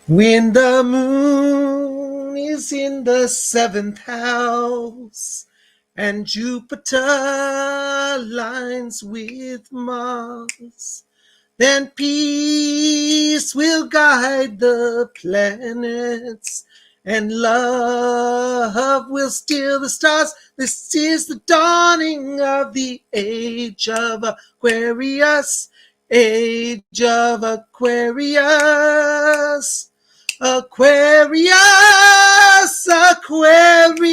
When the moon is in the seventh house and Jupiter aligns with Mars, then peace will guide the planets and love will steal the stars. This is the dawning of the age of Aquarius, age of Aquarius. Aquarius, Aquarius,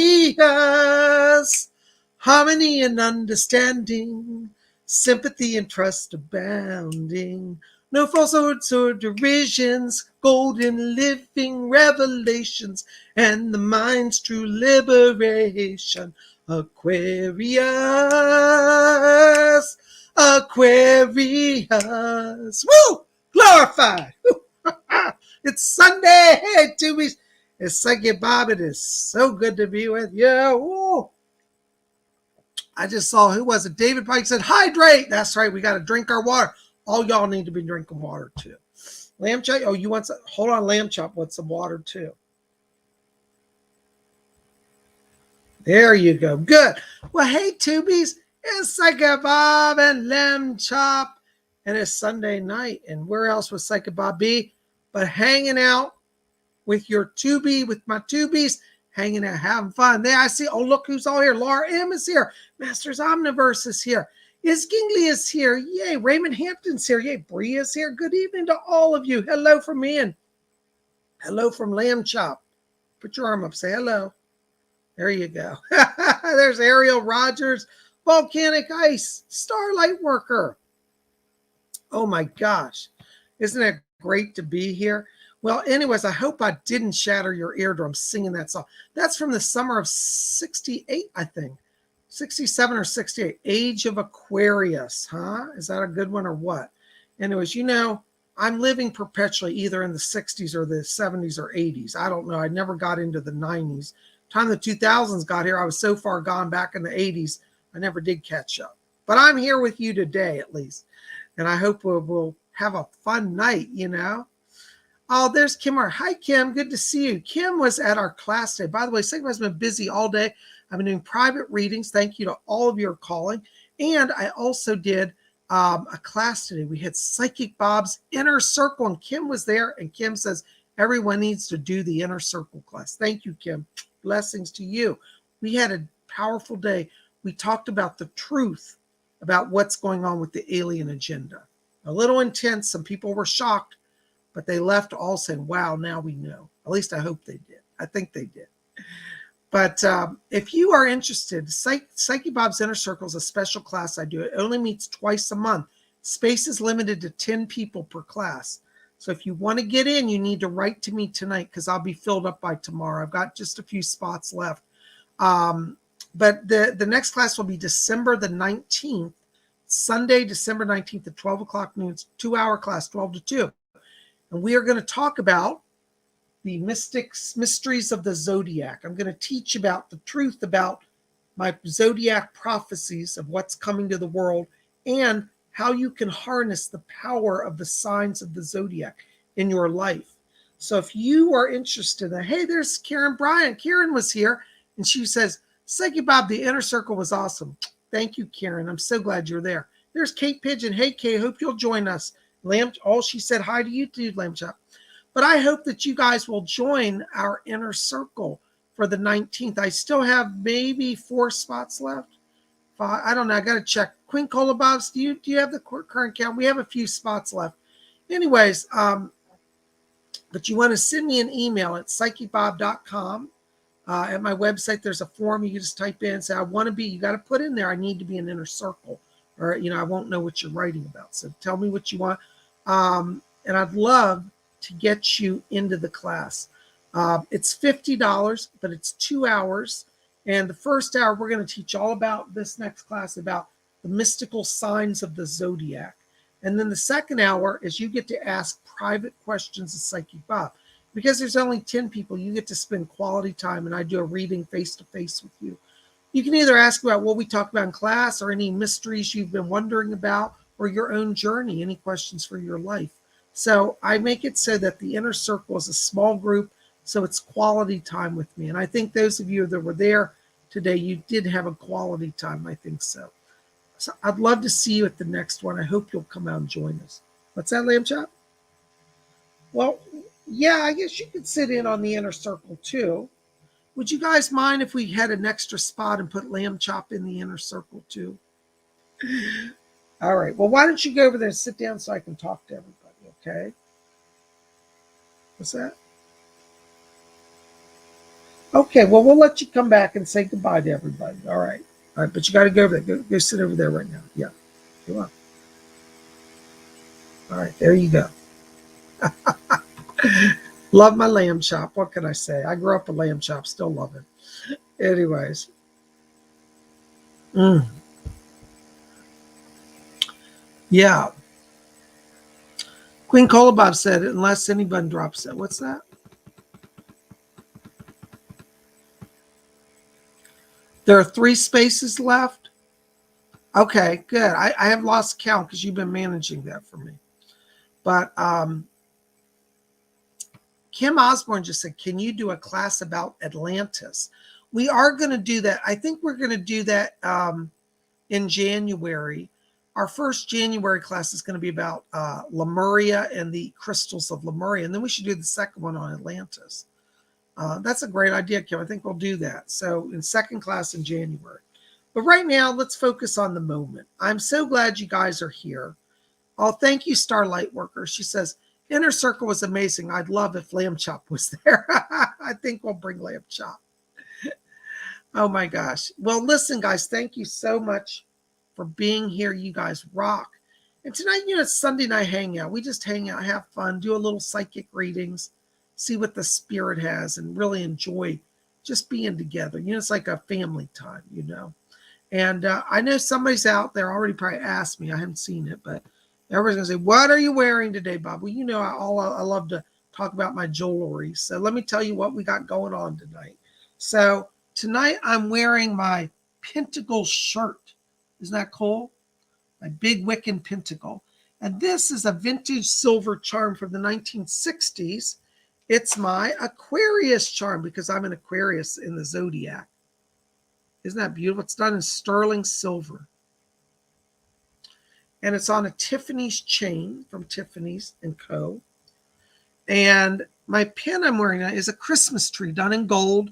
harmony and understanding, sympathy and trust abounding, no falsehoods or derisions, golden living revelations, and the mind's true liberation. Aquarius, Aquarius, woo, glorified. It's Sunday. Hey, Tubies. It's Psychic Bob. It is so good to be with you. Ooh. I just saw, who was it? David Pike said, hydrate. That's right. We got to drink our water. All y'all need to be drinking water too. Lamb Chop. Oh, you want some? Hold on. Lamb Chop wants some water too. There you go. Good. Well, hey, Tubies. It's Psychic Bob and Lamb Chop. And it's Sunday night. And where else would Psychic Bob be? But hanging out with your Tubi, with my Tubies, hanging out, having fun. There I see, oh, look who's all here. Laura M is here. Masters Omniverse is here. Is Gingley is here. Yay. Raymond Hampton's here. Yay. Bree is here. Good evening to all of you. Hello from me and hello from Lamb Chop. Put your arm up. Say hello. There you go. There's Ariel Rogers, Volcanic Ice, Starlight Worker. Oh my gosh. Isn't it great to be here? Well, anyways, I hope I didn't shatter your eardrums singing that song. That's from the summer of 68, I think. 67 or 68. Age of Aquarius, huh? Is that a good one or what? Anyways, you know, I'm living perpetually either in the 60s or the 70s or 80s. I don't know. I never got into the 90s. Time the 2000s got here, I was so far gone back in the 80s, I never did catch up. But I'm here with you today, at least. And I hope we'll have a fun night, you know. Oh, there's Kim. Hi, Kim. Good to see you. Kim was at our class today. By the way, Psychic has been busy all day. I've been doing private readings. Thank you to all of you for calling. And I also did a class today. We had Psychic Bob's Inner Circle, and Kim was there. And Kim says everyone needs to do the Inner Circle class. Thank you, Kim. Blessings to you. We had a powerful day. We talked about the truth about what's going on with the alien agenda. A little intense. Some people were shocked, but they left all saying, wow, now we know. At least I hope they did. I think they did. But if you are interested, Psychic Bob's Inner Circle is a special class I do. It only meets twice a month. Space is limited to 10 people per class. So if you want to get in, you need to write to me tonight because I'll be filled up by tomorrow. I've got just a few spots left. But the next class will be December the 19th. Sunday, December 19th at 12 o'clock noon. It's a 2-hour class, 12 to 2. And we are going to talk about the mysteries of the zodiac. I'm going to teach about the truth about my zodiac prophecies of what's coming to the world and how you can harness the power of the signs of the zodiac in your life. So if you are interested in, hey, there's Karen Bryant. Karen was here and she says, Psychic Bob, the Inner Circle was awesome. Thank you, Karen. I'm so glad you're there. There's Kate Pigeon. Hey, Kate, hope you'll join us. Lamb, oh, she said hi to you too, Lamb Chop. But I hope that you guys will join our Inner Circle for the 19th. I still have maybe 4 spots left. 5, I don't know. I got to check. Queen Cola Bobs, do you have the current count? We have a few spots left. Anyways, but you want to send me an email at psychicbob.com. At my website, there's a form you can just type in and say, I want to be, you got to put in there, I need to be an Inner Circle. Or, you know, I won't know what you're writing about. So tell me what you want. And I'd love to get you into the class. It's $50, but it's 2 hours. And the first hour, we're going to teach all about this next class, about the mystical signs of the zodiac. And then the second hour is you get to ask private questions of Psychic Bob. Because there's only 10 people, you get to spend quality time, and I do a reading face-to-face with you. You can either ask about what we talked about in class or any mysteries you've been wondering about or your own journey, any questions for your life. So I make it so that the inner circle is a small group, so it's quality time with me. And I think those of you that were there today, you did have a quality time. I think so. So I'd love to see you at the next one. I hope you'll come out and join us. What's that, Lamb Chop? Well, yeah, I guess you could sit in on the inner circle too. Would you guys mind if we had an extra spot and put Lamb Chop in the inner circle too? All right. Well, why don't you go over there and sit down so I can talk to everybody, okay? What's that? Okay, well, we'll let you come back and say goodbye to everybody. All right. All right, but you got to go over there. Go sit over there right now. Yeah. Come on. All right, there you go. Love my lamb chop. What can I say? I grew up with lamb chop. Still love it. Anyways. Yeah. Queen Kolobob said, unless anybody drops it. What's that? There are 3 spaces left. Okay, good. I have lost count because you've been managing that for me. But Kim Osborne just said, can you do a class about Atlantis? We are going to do that. I think we're going to do that in January. Our first January class is going to be about Lemuria and the crystals of Lemuria. And then we should do the second one on Atlantis. That's a great idea, Kim. I think we'll do that. So in second class in January. But right now, let's focus on the moment. I'm so glad you guys are here. Oh, thank you, Starlight Worker. She says, Inner Circle was amazing. I'd love if Lamb Chop was there. I think we'll bring Lamb Chop. Oh, my gosh. Well, listen, guys, thank you so much for being here. You guys rock. And tonight, it's Sunday night hangout. We just hang out, have fun, do a little psychic readings, see what the spirit has, and really enjoy just being together. It's like a family time, And I know somebody's out there already probably asked me. I haven't seen it, but everybody's going to say, what are you wearing today, Bob? Well, I love to talk about my jewelry. So let me tell you what we got going on tonight. So tonight I'm wearing my pentacle shirt. Isn't that cool? My big Wiccan pentacle. And this is a vintage silver charm from the 1960s. It's my Aquarius charm because I'm an Aquarius in the zodiac. Isn't that beautiful? It's done in sterling silver. And it's on a Tiffany's chain from Tiffany's & Co. And my pin I'm wearing now is a Christmas tree done in gold.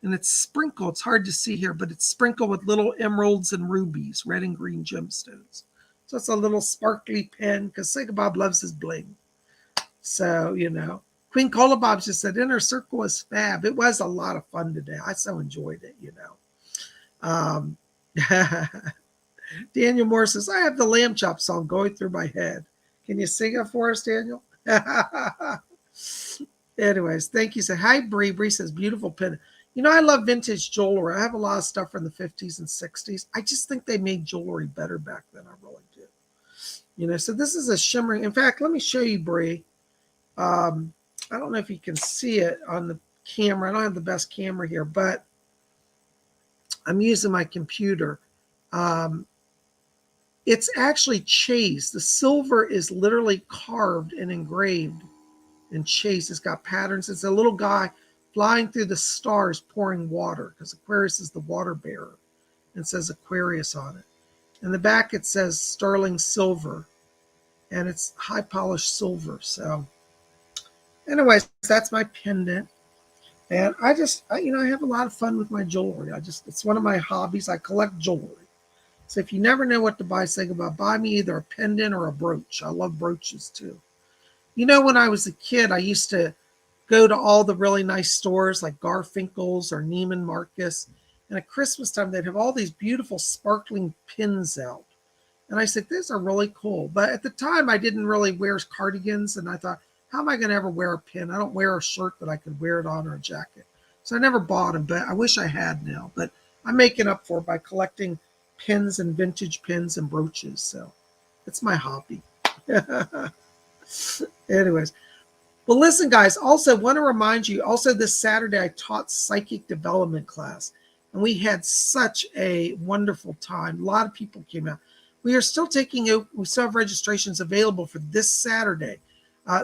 And it's sprinkled. It's hard to see here, but it's sprinkled with little emeralds and rubies, red and green gemstones. So it's a little sparkly pin because PsychicBob loves his bling. So, Queen Kolobob just said, Inner Circle was fab. It was a lot of fun today. I so enjoyed it, Daniel Moore says, I have the Lamb Chop song going through my head. Can you sing it for us, Daniel? Anyways, thank you. So, hi, Bree. Bree says, beautiful pin. I love vintage jewelry. I have a lot of stuff from the 50s and 60s. I just think they made jewelry better back then. I really do. So this is a shimmering. In fact, let me show you, Bree. I don't know if you can see it on the camera. I don't have the best camera here, but I'm using my computer. It's actually chased. The silver is literally carved and engraved and chased. It's got patterns. It's a little guy flying through the stars pouring water because Aquarius is the water bearer. And it says Aquarius on it. In the back, it says sterling silver. And it's high polished silver. So anyways, that's my pendant. And I have a lot of fun with my jewelry. It's one of my hobbies. I collect jewelry. So if you never know what to buy, PsychicBob, buy me either a pendant or a brooch. I love brooches too. When I was a kid, I used to go to all the really nice stores like Garfinkel's or Neiman Marcus. And at Christmas time, they'd have all these beautiful sparkling pins out. And I said, these are really cool. But at the time, I didn't really wear cardigans. And I thought, how am I going to ever wear a pin? I don't wear a shirt that I could wear it on or a jacket. So I never bought them, but I wish I had now. But I'm making up for it by collecting pins and vintage pins and brooches. So it's my hobby. Anyways. Well, listen, guys, also want to remind you, also this Saturday, I taught psychic development class, and we had such a wonderful time. A lot of people came out. We are still we still have registrations available for this Saturday.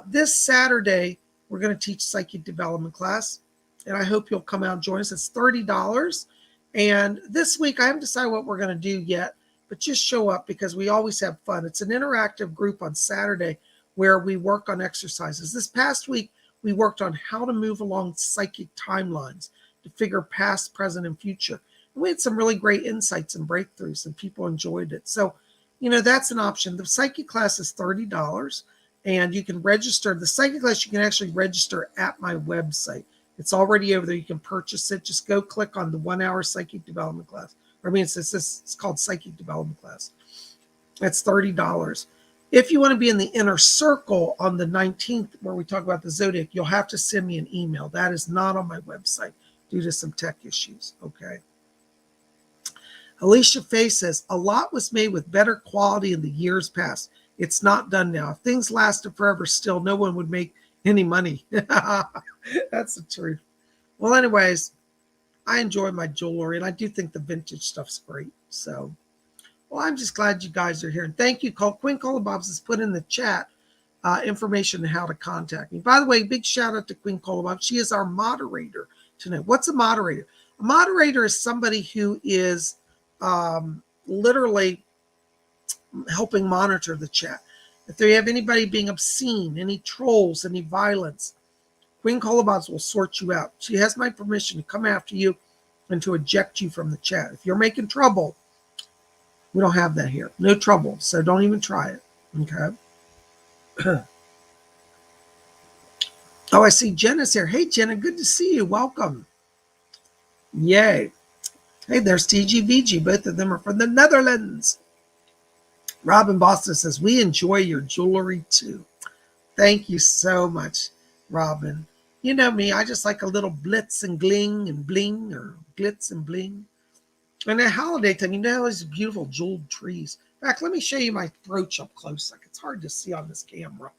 This Saturday, we're going to teach psychic development class, and I hope you'll come out and join us. It's $30. And this week, I haven't decided what we're going to do yet, but just show up because we always have fun. It's an interactive group on Saturday where we work on exercises. This past week, we worked on how to move along psychic timelines to figure past, present, and future. And we had some really great insights and breakthroughs, and people enjoyed it. So, that's an option. The psychic class is $30, and you can register. The psychic class, you can actually register at my website. It's already over there. You can purchase it. Just go click on the 1 hour psychic development class. It's called psychic development class. That's $30. If you want to be in the inner circle on the 19th, where we talk about the zodiac, you'll have to send me an email. That is not on my website due to some tech issues. Okay. Alicia Faye says, a lot was made with better quality in the years past. It's not done now. If things lasted forever still, no one would make any money. That's the truth. Well, anyways, I enjoy my jewelry, and I do think the vintage stuff's great. So, well, I'm just glad you guys are here. And thank you. Queen Cola Bobs has put in the chat information on how to contact me. By the way, big shout out to Queen Cola Bobs. She is our moderator tonight. What's a moderator? A moderator is somebody who is literally helping monitor the chat. If they have anybody being obscene, any trolls, any violence, Queen Colobobs will sort you out. She has my permission to come after you and to eject you from the chat. If you're making trouble, we don't have that here. No trouble. So don't even try it. Okay. Oh, I see Jenna's here. Hey, Jenna, good to see you. Welcome. Yay. Hey, there's TGVG. Both of them are from the Netherlands. Robin Boston says, we enjoy your jewelry too. Thank you so much, Robin. You know me, I just like a little blitz and gling and bling, or glitz and bling. And at holiday time, these beautiful jeweled trees. In fact, let me show you my brooch up close. Like, it's hard to see on this camera.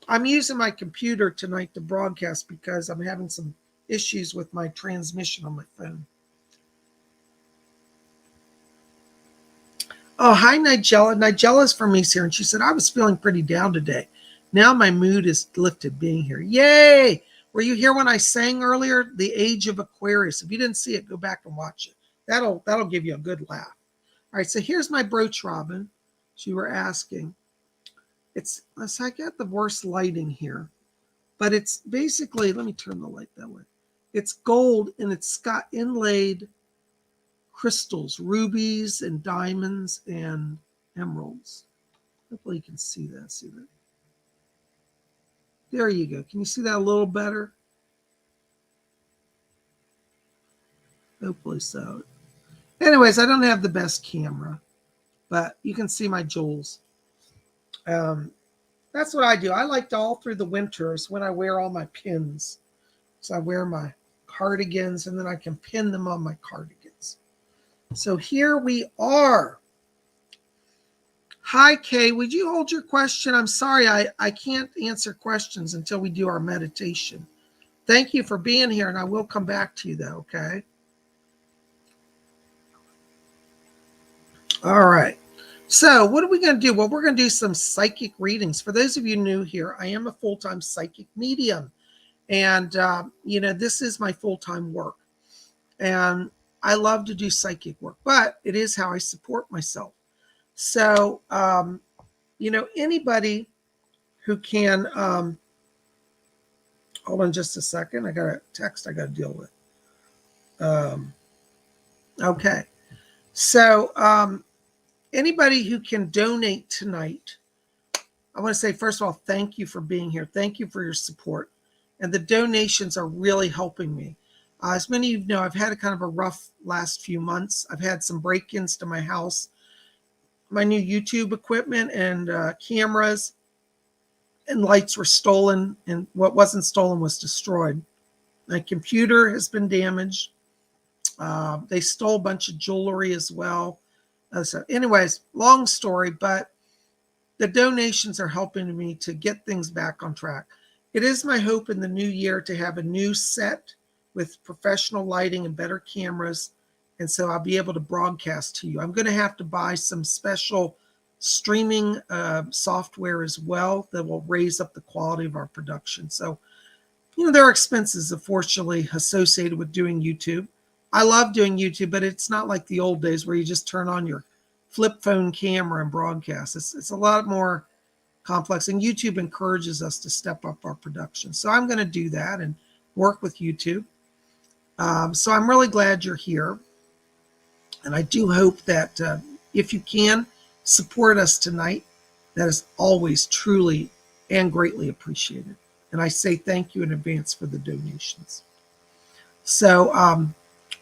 I'm using my computer tonight to broadcast because I'm having some issues with my transmission on my phone. Oh, hi, Nigella. Nigella's from East here, and she said, I was feeling pretty down today. Now my mood is lifted being here. Yay! Were you here when I sang earlier? The Age of Aquarius. If you didn't see it, go back and watch it. That'll give you a good laugh. All right, so here's my brooch, Robin. You were asking. I got the worst lighting here, but it's basically, let me turn the light that way. It's gold, and it's got inlaid crystals, rubies and diamonds and emeralds. Hopefully you can see that. See that? There you go. Can you see that a little better? Hopefully so. Anyways, I don't have the best camera, but you can see my jewels. That's what I do. I like to all through the winters when I wear all my pins. So I wear my cardigans, and then I can pin them on my cardigans. So here we are. Hi, Kay. Would you hold your question? I'm sorry, I can't answer questions until we do our meditation. Thank you for being here, and I will come back to you, though, okay? All right. So what are we going to do? Well, we're going to do some psychic readings. For those of you new here, I am a full-time psychic medium. And, this is my full-time work. And I love to do psychic work, but it is how I support myself. So, anybody who can, hold on just a second. I got a text I got to deal with. Okay. So, anybody who can donate tonight, I want to say, first of all, thank you for being here. Thank you for your support. And the donations are really helping me. As many of you know, I've had a kind of a rough last few months. I've had some break-ins to my house, my new YouTube equipment and cameras and lights were stolen, and what wasn't stolen was destroyed. My computer has been damaged. They stole a bunch of jewelry as well. So anyways, long story, but the donations are helping me to get things back on track. It is my hope in the new year to have a new set with professional lighting and better cameras. And so I'll be able to broadcast to you. I'm going to have to buy some special streaming software as well that will raise up the quality of our production. So, there are expenses, unfortunately, associated with doing YouTube. I love doing YouTube, but it's not like the old days where you just turn on your flip phone camera and broadcast. It's a lot more complex, and YouTube encourages us to step up our production. So I'm going to do that and work with YouTube. So I'm really glad you're here. And I do hope that if you can support us tonight, that is always truly and greatly appreciated. And I say thank you in advance for the donations. So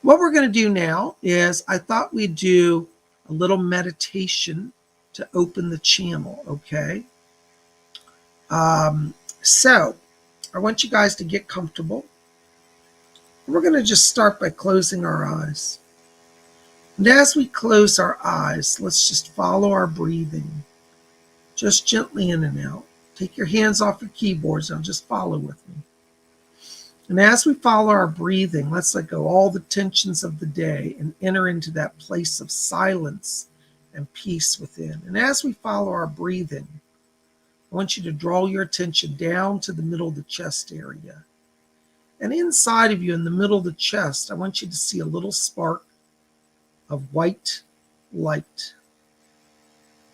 what we're going to do now is I thought we'd do a little meditation to open the channel, okay? So I want you guys to get comfortable. We're going to just start by closing our eyes. And as we close our eyes, let's just follow our breathing. Just gently in and out. Take your hands off your keyboards and just follow with me. And as we follow our breathing, let's let go all the tensions of the day and enter into that place of silence and peace within. And as we follow our breathing, I want you to draw your attention down to the middle of the chest area. And inside of you, in the middle of the chest, I want you to see a little spark of white light.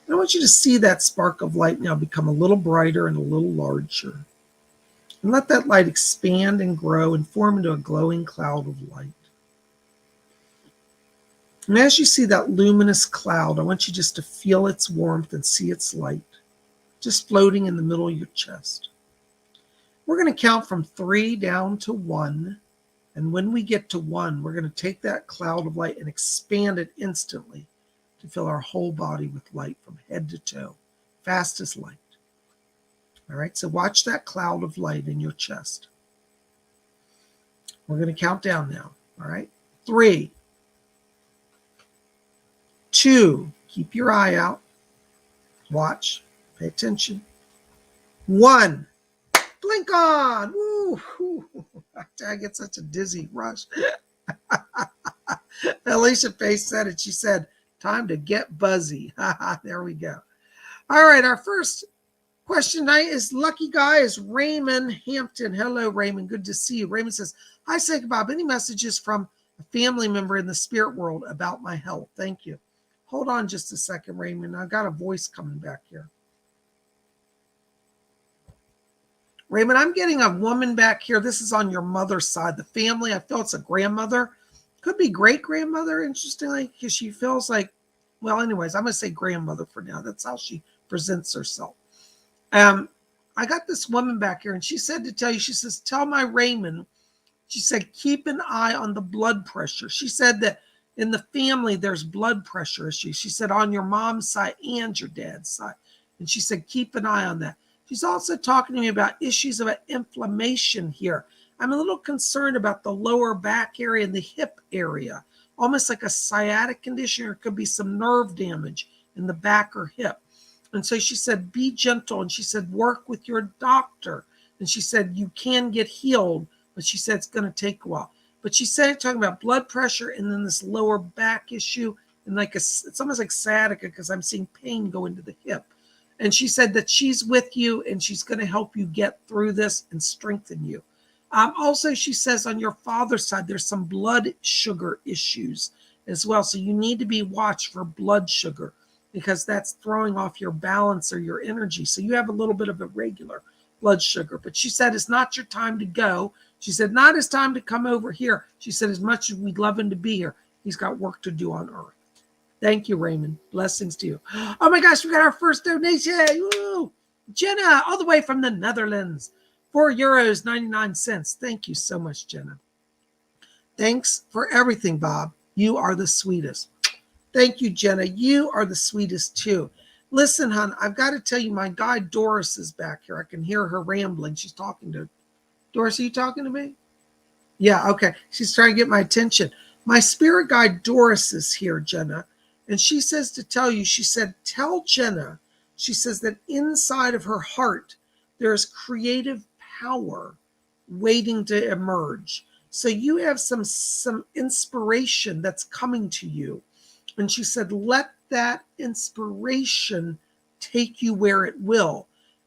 And I want you to see that spark of light now become a little brighter and a little larger. And let that light expand and grow and form into a glowing cloud of light. And as you see that luminous cloud, I want you just to feel its warmth and see its light, just floating in the middle of your chest. We're going to count from 3 down to 1. And when we get to 1, we're going to take that cloud of light and expand it instantly to fill our whole body with light from head to toe, fast as light. All right, so watch that cloud of light in your chest. We're going to count down now. All right, 3, 2, keep your eye out. Watch, pay attention. 1, blink on. Woo. I get such a dizzy rush. Alicia Faye said it. She said, time to get buzzy. There we go. All right, our first question tonight is lucky guy is Raymond Hampton. Hello, Raymond. Good to see you. Raymond says, hi, PsychicBob. Any messages from a family member in the spirit world about my health? Thank you. Hold on just a second, Raymond. I've got a voice coming back here. Raymond, I'm getting a woman back here. This is on your mother's side. The family, I feel it's a grandmother. Could be great-grandmother, interestingly, because she feels like, well, anyways, I'm going to say grandmother for now. That's how she presents herself. I got this woman back here, and she said to tell you, she says, tell my Raymond, she said, keep an eye on the blood pressure. She said that in the family, there's blood pressure issues. She said on your mom's side and your dad's side. And she said, keep an eye on that. She's also talking to me about issues about inflammation here. I'm a little concerned about the lower back area and the hip area, almost like a sciatic condition, or it could be some nerve damage in the back or hip. And so she said, be gentle. And she said, work with your doctor. And she said, you can get healed, but she said it's going to take a while. But she said, talking about blood pressure and then this lower back issue, and like it's almost like sciatica because I'm seeing pain go into the hip. And she said that she's with you and she's going to help you get through this and strengthen you. Also, she says on your father's side, there's some blood sugar issues as well. So you need to be watched for blood sugar because that's throwing off your balance or your energy. So you have a little bit of irregular blood sugar. But she said, it's not your time to go. She said, not his time to come over here. She said, as much as we'd love him to be here, he's got work to do on earth. Thank you, Raymond. Blessings to you. Oh my gosh, we got our first donation. Woo! Jenna, all the way from the Netherlands. €4.99. Thank you so much, Jenna. Thanks for everything, Bob. You are the sweetest. Thank you, Jenna. You are the sweetest too. Listen, hon, I've got to tell you, my guide Doris is back here. I can hear her rambling. She's talking to Doris. Are you talking to me? Yeah, okay. She's trying to get my attention. My spirit guide Doris is here, Jenna. And she says to tell you, she said, tell Jenna, she says that inside of her heart, there is creative power waiting to emerge. So you have some inspiration that's coming to you. And she said, let that inspiration take you where it will.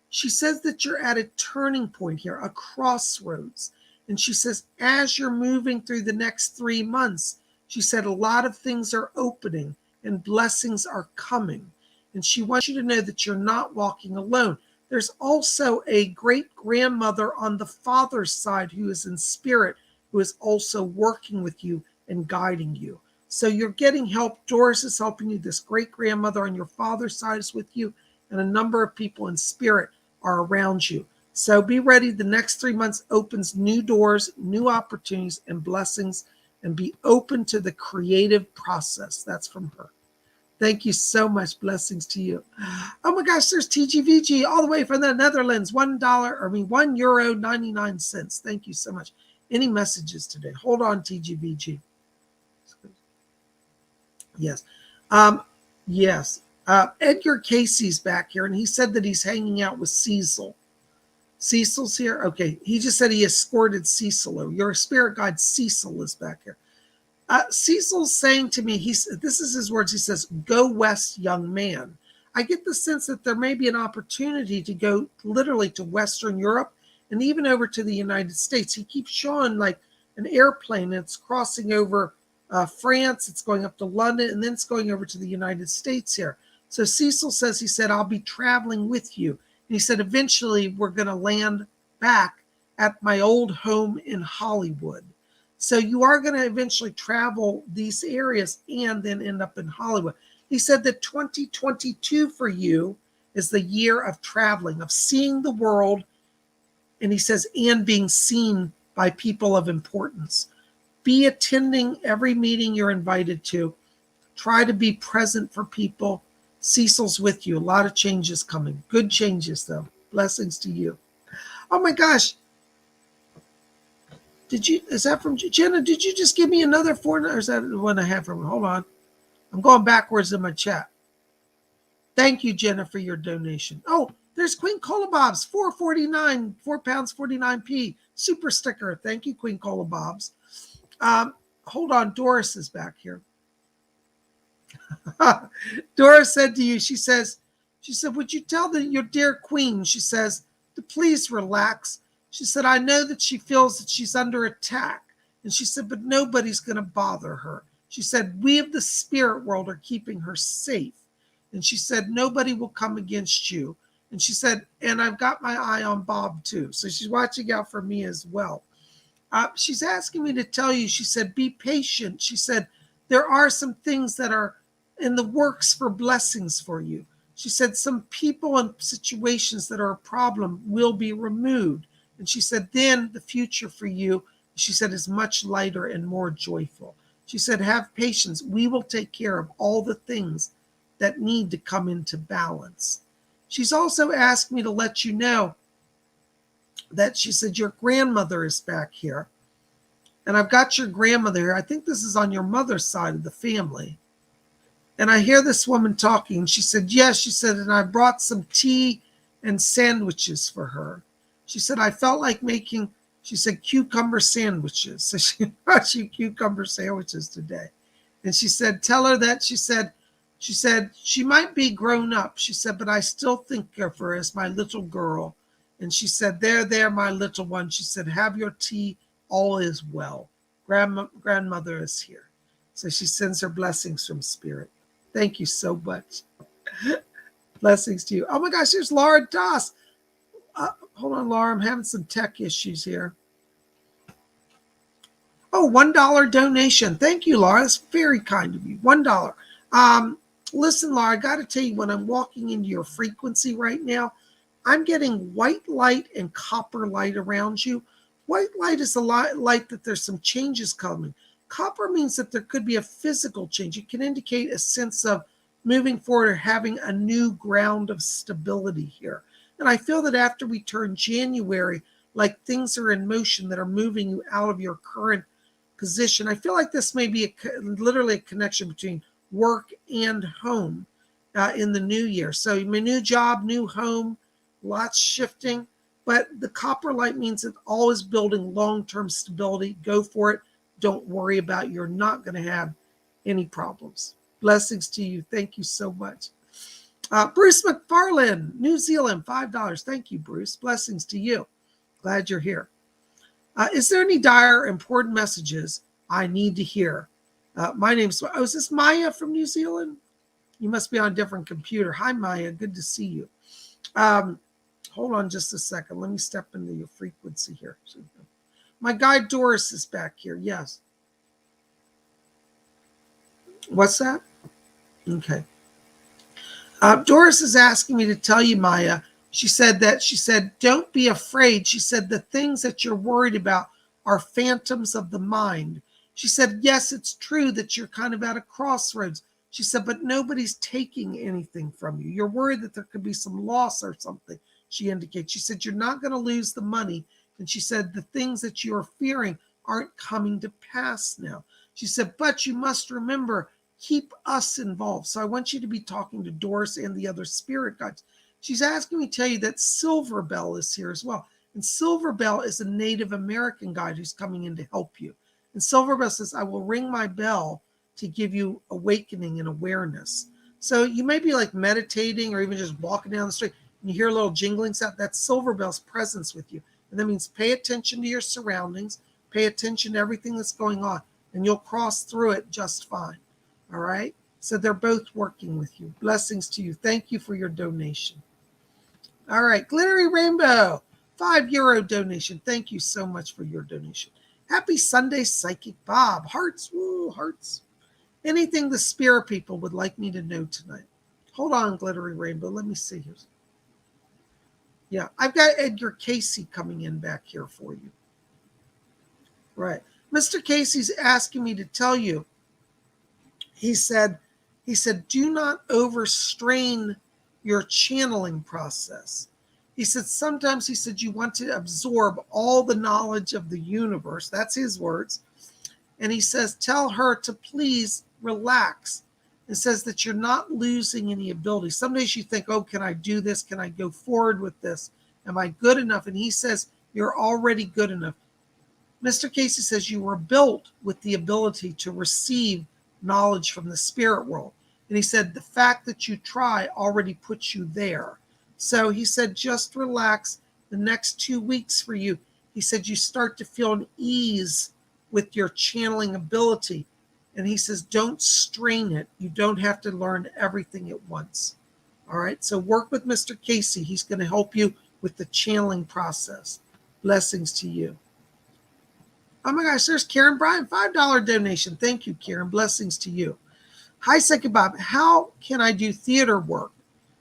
She says that you're at a turning point here, a crossroads. And she says, as you're moving through the next 3 months, she said a lot of things are opening and blessings are coming. And she wants you to know that you're not walking alone. There's also a great grandmother on the father's side who is in spirit, who is also working with you and guiding you. So you're getting help. Doris is helping you. This great grandmother on your father's side is with you. And a number of people in spirit are around you. So be ready. The next 3 months opens new doors, new opportunities, and blessings. And be open to the creative process. That's from her. Thank you so much. Blessings to you. Oh my gosh, there's TGVG all the way from the Netherlands. €1.99. Thank you so much. Any messages today? Hold on, TGVG. Yes. Yes. Edgar Casey's back here, and he said that he's hanging out with Cecil. Cecil's here? Okay. He just said he escorted Cecil. Your spirit guide Cecil is back here. Cecil's saying to me, this is his words, he says, go west, young man. I get the sense that there may be an opportunity to go literally to Western Europe and even over to the United States. He keeps showing like an airplane. It's crossing over France. It's going up to London, and then it's going over to the United States here. So Cecil says, he said, I'll be traveling with you. And he said, eventually we're going to land back at my old home in Hollywood. So you are going to eventually travel these areas and then end up in Hollywood. He said that 2022 for you is the year of traveling, of seeing the world. And he says, and being seen by people of importance. Be attending every meeting you're invited to. Try to be present for people. Cecil's with you. A lot of changes coming. Good changes, though. Blessings to you. Oh my gosh. Is that from Jenna? Did you just give me another 4? Or is that the one I have from her? Hold on. I'm going backwards in my chat. Thank you, Jenna, for your donation. Oh, there's Queen Cola Bob's, £4.49, £4.49. Super sticker. Thank you, Queen Cola Bob's. Hold on. Doris is back here. Doris said to you, she said, would you tell your dear queen, she says, to please relax. She said, I know that she feels that she's under attack. And she said, but nobody's going to bother her. She said, we of the spirit world are keeping her safe. And she said, nobody will come against you. And she said, and I've got my eye on Bob too. So she's watching out for me as well. She's asking me to tell you, she said, be patient. She said, there are some things that are in the works for blessings for you. She said, some people and situations that are a problem will be removed. And she said, then the future for you, she said, is much lighter and more joyful. She said, have patience. We will take care of all the things that need to come into balance. She's also asked me to let you know that she said, your grandmother is back here. And I've got your grandmother here. I think this is on your mother's side of the family. And I hear this woman talking. She said, yes, she said, and I brought some tea and sandwiches for her. She said, I felt like making, she said, cucumber sandwiches. So she brought you cucumber sandwiches today. And she said, tell her that, she said, she might be grown up. She said, but I still think of her as my little girl. And she said, there, my little one. She said, have your tea. All is well. Grandmother is here. So she sends her blessings from spirit. Thank you so much. Blessings to you. Oh my gosh, there's Laura Doss. Hold on, Laura. I'm having some tech issues here. Oh, $1 donation. Thank you, Laura. That's very kind of you. $1. Listen, Laura, I got to tell you, when I'm walking into your frequency right now, I'm getting white light and copper light around you. White light is a light that there's some changes coming. Copper means that there could be a physical change. It can indicate a sense of moving forward or having a new ground of stability here. And I feel that after we turn January, like things are in motion that are moving you out of your current position. I feel like this may be literally a connection between work and home in the new year. So my new job, new home, lots shifting. But the copper light means it's always building long-term stability. Go for it. Don't worry about it. You're not going to have any problems. Blessings to you. Thank you so much. Bruce McFarlane, New Zealand, $5. Thank you, Bruce. Blessings to you. Glad you're here. Is there any dire important messages I need to hear? My name's, is this Maya from New Zealand? You must be on a different computer. Hi, Maya. Good to see you. Hold on just a second. Let me step into your frequency here. My guide Doris is back here. Yes. What's that? Okay. Doris is asking me to tell you, Maya. She said, don't be afraid. She said, the things that you're worried about are phantoms of the mind. She said, yes, it's true that you're kind of at a crossroads. She said, but nobody's taking anything from you. You're worried that there could be some loss or something, she indicates. She said, you're not going to lose the money. And she said, the things that you're fearing aren't coming to pass now. She said, but you must remember, keep us involved. So I want you to be talking to Doris and the other spirit guides. She's asking me to tell you that Silver Bell is here as well. And Silver Bell is a Native American guide who's coming in to help you. And Silver Bell says, I will ring my bell to give you awakening and awareness. So you may be like meditating or even just walking down the street and you hear a little jingling sound. That's Silver Bell's presence with you. And that means pay attention to your surroundings, pay attention to everything that's going on, and you'll cross through it just fine. All right? So they're both working with you. Blessings to you. Thank you for your donation. All right. Glittery Rainbow, €5 donation. Thank you so much for your donation. Happy Sunday, Psychic Bob. Hearts. Woo, hearts. Anything the spirit people would like me to know tonight? Hold on, Glittery Rainbow. Let me see here. Yeah, I've got Edgar Casey coming in back here for you. Right. Mr. Casey's asking me to tell you. He said, do not overstrain your channeling process. He said, sometimes he said, you want to absorb all the knowledge of the universe. That's his words. And he says, tell her to please relax. It says that you're not losing any ability. Some days you think, oh, can I do this? Can I go forward with this? Am I good enough? And he says, you're already good enough. Mr. Casey says you were built with the ability to receive knowledge from the spirit world. And he said, the fact that you try already puts you there. So he said, just relax. The next 2 weeks for you, he said, you start to feel an ease with your channeling ability. And he says, don't strain it. You don't have to learn everything at once. All right. So work with Mr. Casey. He's going to help you with the channeling process. Blessings to you. Oh my gosh, there's Karen Bryan, $5 donation. Thank you, Karen. Blessings to you. Hi, Psychic Bob. How can I do theater work,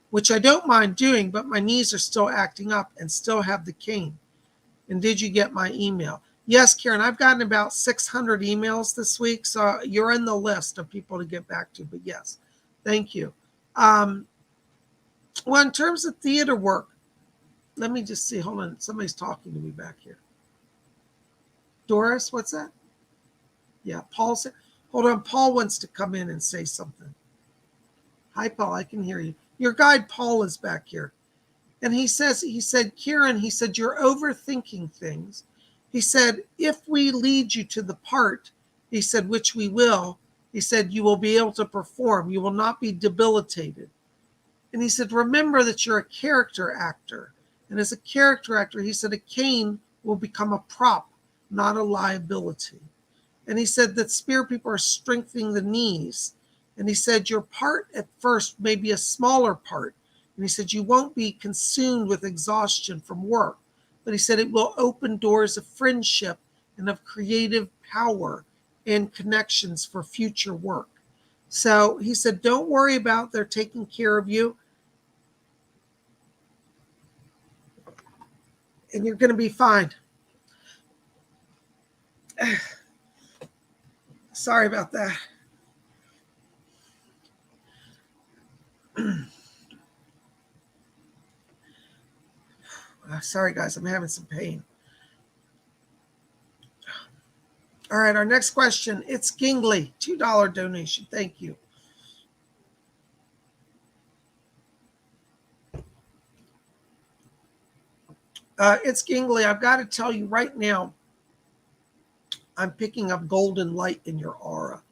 which I don't mind doing, but my knees are still acting up and still have the cane? And did you get my email? Yes, Karen, I've gotten about 600 emails this week, so you're in the list of people to get back to, but yes, thank you. Well, in terms of theater work, let me just see. Hold on. Somebody's talking to me back here. Doris, what's that? Yeah, Paul said, hold on. Paul wants to come in and say something. Hi, Paul. I can hear you. Your guide, Paul, is back here. And he said, Karen, he said, you're overthinking things. He said, if we lead you to the part, he said, which we will, he said, you will be able to perform. You will not be debilitated. And he said, remember that you're a character actor. And as a character actor, he said, a cane will become a prop, not a liability. And he said that spirit people are strengthening the knees. And he said, your part at first may be a smaller part. And he said, you won't be consumed with exhaustion from work. But he said, it will open doors of friendship and of creative power and connections for future work. So he said, don't worry about they're taking care of you. And you're going to be fine. Sorry about that. Sorry, guys, I'm having some pain. All right, our next question. It's Gingley, $2 donation. Thank you. It's Gingley. I've got to tell you right now, I'm picking up golden light in your aura.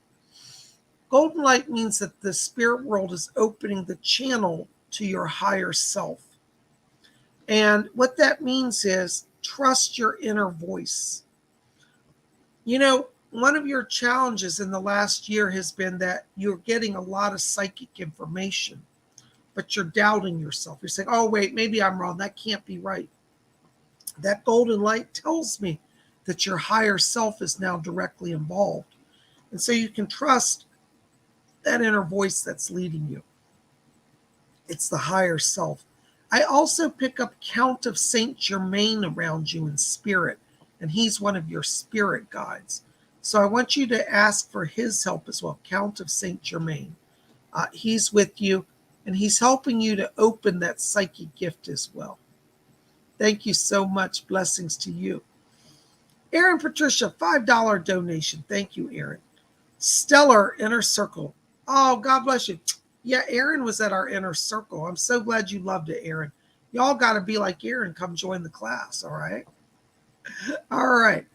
Golden light means that the spirit world is opening the channel to your higher self. And what that means is trust your inner voice. You know, one of your challenges in the last year has been that you're getting a lot of psychic information, but you're doubting yourself. You're saying, oh, wait, maybe I'm wrong. That can't be right. That golden light tells me that your higher self is now directly involved. And so you can trust that inner voice that's leading you. It's the higher self. I also pick up Count of Saint Germain around you in spirit, and he's one of your spirit guides. So I want you to ask for his help as well. Count of Saint Germain. He's with you, and he's helping you to open that psychic gift as well. Thank you so much. Blessings to you. Aaron Patricia, $5 donation. Thank you, Aaron. Stellar Inner Circle. Oh, God bless you. Yeah, Aaron was at our inner circle. I'm so glad you loved it, Aaron. Y'all got to be like Aaron. Come join the class, all right? All right.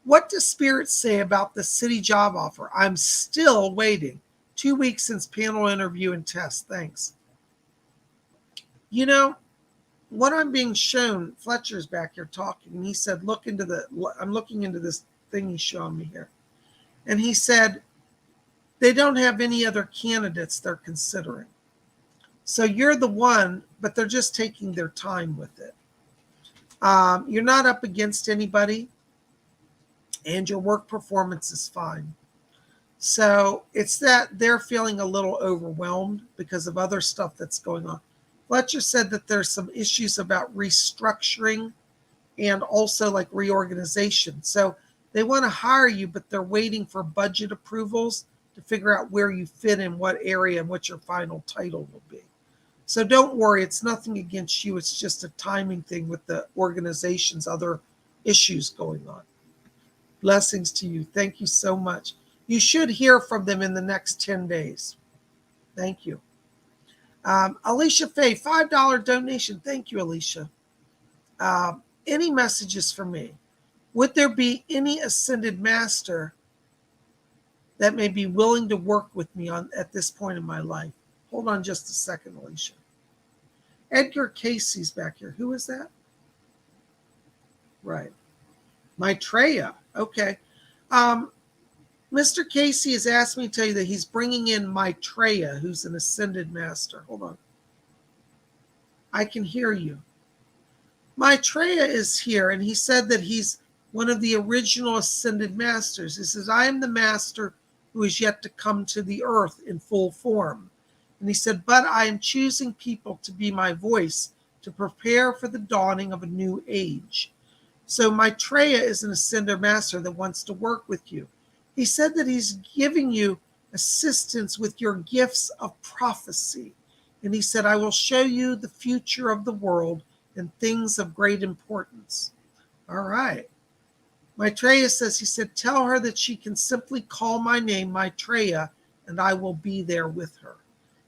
What does Spirit say about the city job offer? I'm still waiting. 2 weeks since panel interview and test. Thanks. You know, what I'm being shown, Fletcher's back here talking, and he said, I'm looking into this thing he's showing me here. And he said, they don't have any other candidates they're considering. So you're the one, but they're just taking their time with it. You're not up against anybody, and your work performance is fine. So it's that they're feeling a little overwhelmed because of other stuff that's going on. Fletcher said that there's some issues about restructuring and also like reorganization. So they want to hire you, but they're waiting for budget approvals to figure out where you fit in what area and what your final title will be. So don't worry, it's nothing against you. It's just a timing thing with the organization's other issues going on. Blessings to you. Thank you so much. You should hear from them in the next 10 days. Thank you. Alicia Faye, $5 donation. Thank you, Alicia. Any messages for me? Would there be any ascended master that may be willing to work with me at this point in my life? Hold on just a second, Alicia. Edgar Casey's back here. Who is that? Right. Maitreya. Okay. Mr. Casey has asked me to tell you that he's bringing in Maitreya, who's an ascended master. Hold on. I can hear you. Maitreya is here, and he said that he's one of the original ascended masters. He says, I am the master who is yet to come to the earth in full form. And he said, but I am choosing people to be my voice to prepare for the dawning of a new age. So Maitreya is an ascended master that wants to work with you. He said that he's giving you assistance with your gifts of prophecy. And he said, I will show you the future of the world and things of great importance. All right. Maitreya says, he said, tell her that she can simply call my name, Maitreya, and I will be there with her.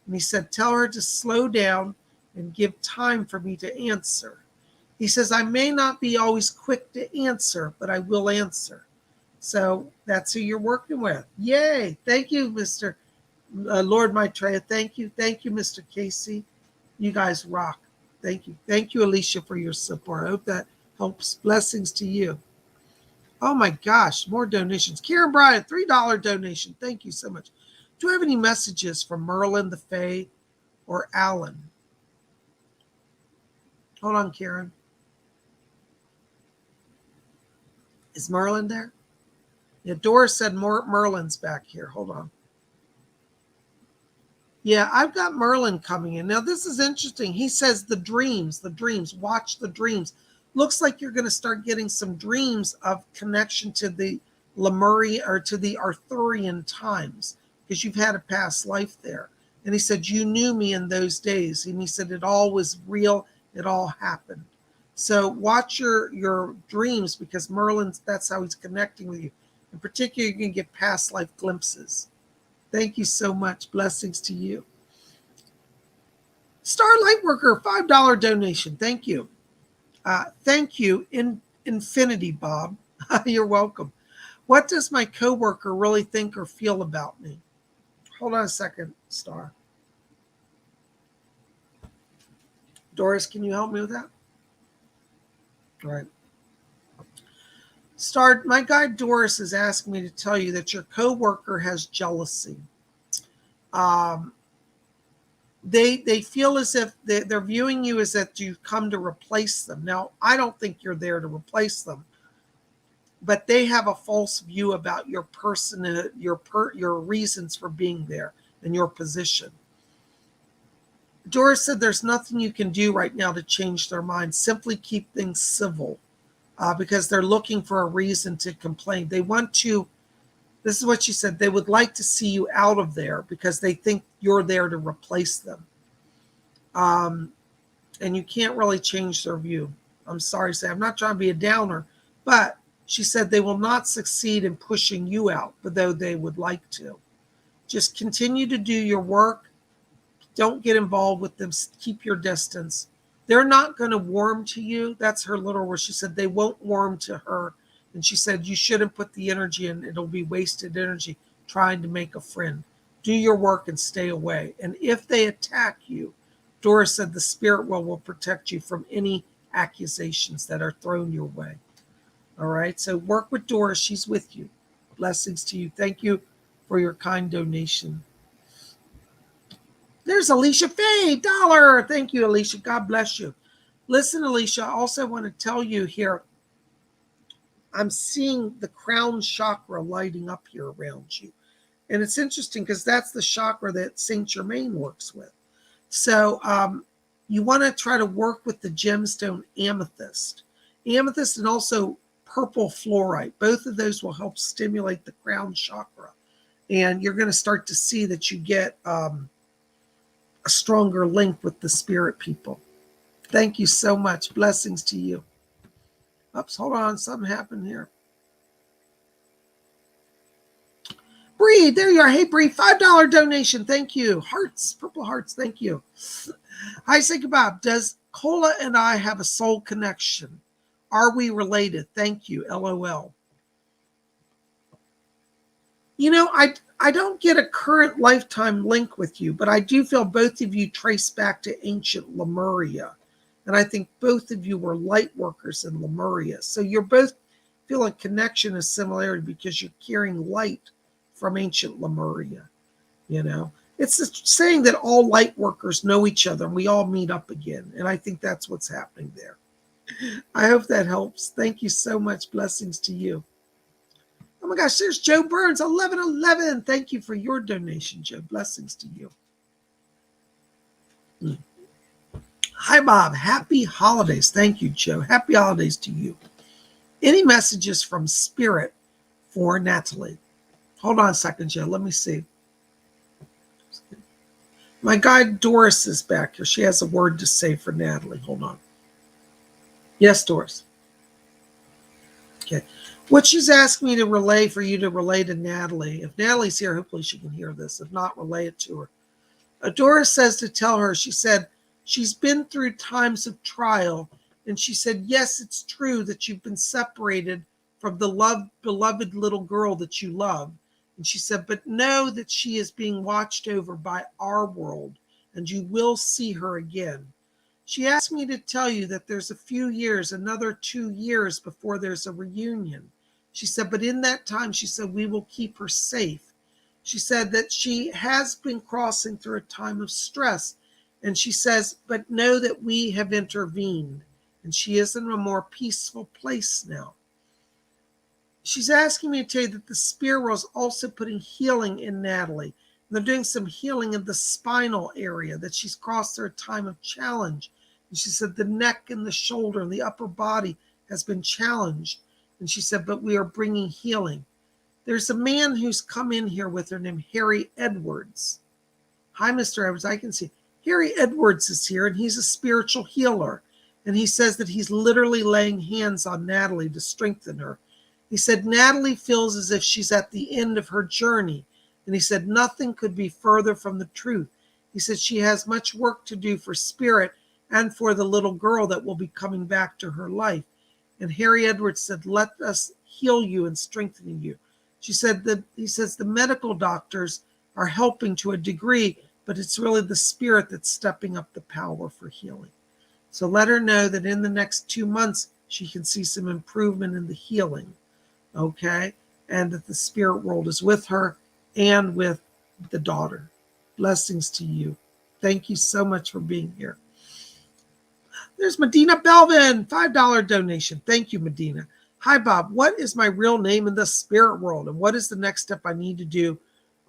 And he said, tell her to slow down and give time for me to answer. He says, I may not be always quick to answer, but I will answer. So that's who you're working with. Yay. Thank you, Mr. Lord Maitreya. Thank you. Thank you, Mr. Casey. You guys rock. Thank you. Thank you, Alicia, for your support. I hope that helps. Blessings to you. Oh, my gosh. More donations. Karen Bryant, $3 donation. Thank you so much. Do you have any messages from Merlin, the Fae, or Alan? Hold on, Karen. Is Merlin there? Yeah, Doris said Merlin's back here. Hold on. Yeah, I've got Merlin coming in. Now, this is interesting. He says the dreams, watch the dreams. Looks like you're going to start getting some dreams of connection to the Lemurian or to the Arthurian times because you've had a past life there. And he said, you knew me in those days. And he said, it all was real. It all happened. So watch your dreams because Merlin's, that's how he's connecting with you. In particular, you're going to get past life glimpses. Thank you so much. Blessings to you. Starlight Worker, $5 donation. Thank you. Thank you, Infinity Bob. You're welcome. What does my coworker really think or feel about me? Hold on a second, Star. Doris, can you help me with that? All right. Star, my guide Doris is asking me to tell you that your coworker has jealousy. They feel as if they're viewing you as that you've come to replace them. Now, I don't think you're there to replace them, but they have a false view about your person, your reasons for being there and your position. Doris said there's nothing you can do right now to change their mind. Simply keep things civil, because they're looking for a reason to complain. They want to, this is what she said, they would like to see you out of there because they think you're there to replace them. And you can't really change their view. I'm sorry to say, I'm not trying to be a downer, but she said they will not succeed in pushing you out, but though they would like to. Just continue to do your work. Don't get involved with them. Keep your distance. They're not going to warm to you. That's her little word. She said they won't warm to her. And she said you shouldn't put the energy in. It'll be wasted energy trying to make a friend. Do your work and stay away. And if they attack you, Doris said the spirit will protect you from any accusations that are thrown your way. All right. So work with Doris. She's with you. Blessings to you. Thank you for your kind donation. There's Alicia Faye, $1. Thank you, Alicia. God bless you. Listen, Alicia, I also want to tell you here, I'm seeing the crown chakra lighting up here around you. And it's interesting because that's the chakra that Saint Germain works with. So you want to try to work with the gemstone amethyst. Amethyst and also purple fluorite. Both of those will help stimulate the crown chakra. And you're going to start to see that you get a stronger link with the spirit people. Thank you so much. Blessings to you. Oops, hold on. Something happened here. Bree, there you are. Hey, Bree, $5 donation. Thank you. Hearts, purple hearts. Thank you. Hi, PsychicBob. Does Cola and I have a soul connection? Are we related? Thank you. LOL. You know, I don't get a current lifetime link with you, but I do feel both of you trace back to ancient Lemuria. And I think both of you were light workers in Lemuria. So you're both feeling connection and similarity because you're carrying light from ancient Lemuria. You know, it's saying that all light workers know each other and we all meet up again. And I think that's what's happening there. I hope that helps. Thank you so much. Blessings to you. Oh my gosh, there's Joe Burns, 1111. Thank you for your donation, Joe. Blessings to you. Hi, Bob. Happy holidays. Thank you, Joe. Happy holidays to you. Any messages from Spirit for Natalie? Hold on a second, Joe. Let me see. My guide Doris is back here. She has a word to say for Natalie. Hold on. Yes, Doris. Okay. What she's asked me to relay for you to relay to Natalie. If Natalie's here, hopefully she can hear this. If not, relay it to her. Doris says to tell her, she said, she's been through times of trial. And she said, yes, it's true that you've been separated from the beloved little girl that you love. And she said, but know that she is being watched over by our world and you will see her again. She asked me to tell you that there's a few years, another 2 years before there's a reunion. She said, but in that time, she said, we will keep her safe. She said that she has been crossing through a time of stress. And she says, but know that we have intervened. And she is in a more peaceful place now. She's asking me to tell you that the spirit world is also putting healing in Natalie. They're doing some healing in the spinal area, that she's crossed through a time of challenge. And she said the neck and the shoulder and the upper body has been challenged. And she said, but we are bringing healing. There's a man who's come in here with her named Harry Edwards. Hi, Mr. Edwards. I can see. Harry Edwards is here, and he's a spiritual healer. And he says that he's literally laying hands on Natalie to strengthen her. He said Natalie feels as if she's at the end of her journey. And he said nothing could be further from the truth. He said she has much work to do for spirit and for the little girl that will be coming back to her life. And Harry Edwards said, let us heal you and strengthen you. She said that he says the medical doctors are helping to a degree, but it's really the spirit that's stepping up the power for healing. So let her know that in the next 2 months, she can see some improvement in the healing, okay? And that the spirit world is with her and with the daughter. Blessings to you. Thank you so much for being here. There's Medina Belvin, $5 donation. Thank you, Medina. Hi, Bob. What is my real name in the spirit world? And what is the next step I need to do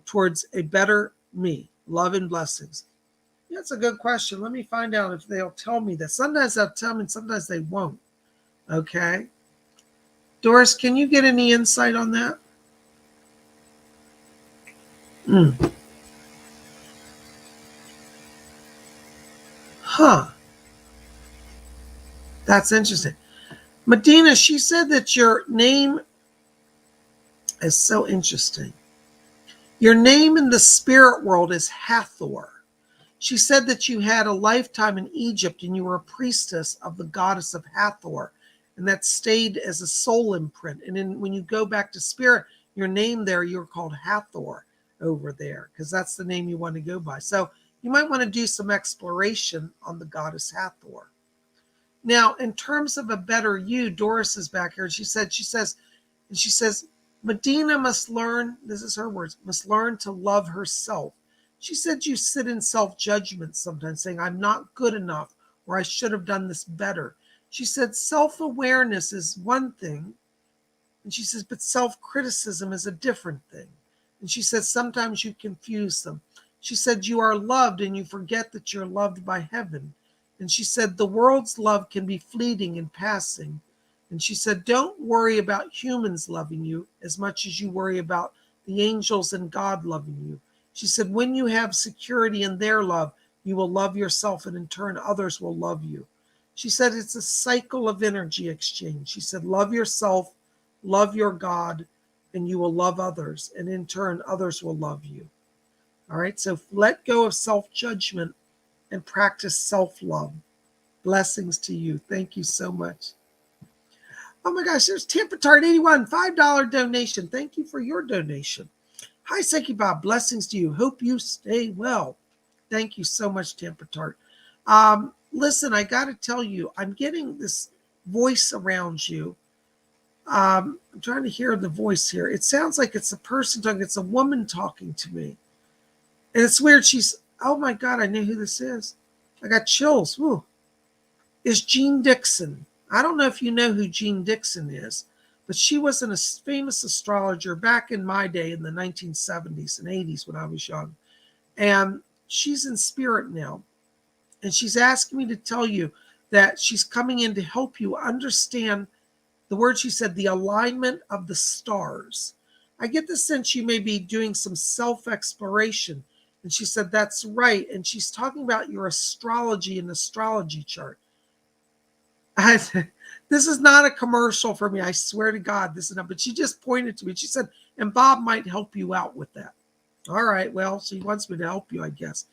towards a better me? Love and blessings. That's a good question. Let me find out if they'll tell me that. Sometimes they'll tell me, sometimes they won't. Okay. Doris, can you get any insight on that? Huh. That's interesting. Medina, she said that your name is so interesting. Your name in the spirit world is Hathor. She said that you had a lifetime in Egypt and you were a priestess of the goddess of Hathor, and that stayed as a soul imprint. And then when you go back to spirit, your name there, you're called Hathor over there, because that's the name you want to go by. So you might want to do some exploration on the goddess Hathor. Now, in terms of a better you, Doris is back here, and she says, Medina must learn, this is her words, must learn to love herself. She said you sit in self-judgment sometimes, saying, I'm not good enough, or I should have done this better. She said self-awareness is one thing, and she says, but self-criticism is a different thing. And she said sometimes you confuse them. She said you are loved, and you forget that you're loved by heaven. And she said the world's love can be fleeting and passing. And she said, don't worry about humans loving you as much as you worry about the angels and God loving you. She said, when you have security in their love, you will love yourself, and in turn, others will love you. She said, it's a cycle of energy exchange. She said, love yourself, love your God, and you will love others. And in turn, others will love you. All right. So let go of self-judgment and practice self-love. Blessings to you. Thank you so much. Oh my gosh, there's Tampa Tart 81, $5 donation. Thank you for your donation. Hi, Psychic Bob. Blessings to you. Hope you stay well. Thank you so much, Tampa Tart. Listen, I got to tell you, I'm getting this voice around you. I'm trying to hear the voice here. It sounds like it's a person talking. It's a woman talking to me. And it's weird. Oh my God, I know who this is. I got chills. Woo. It's Jean Dixon. I don't know if you know who Jean Dixon is, but she was a famous astrologer back in my day in the 1970s and 80s when I was young. And she's in spirit now. And she's asking me to tell you that she's coming in to help you understand the word she said, the alignment of the stars. I get the sense you may be doing some self-exploration. And she said, that's right. And she's talking about your astrology and astrology chart. This is not a commercial for me. I swear to God, this is not. But she just pointed to me. She said, and Bob might help you out with that. All right. Well, she wants me to help you, I guess.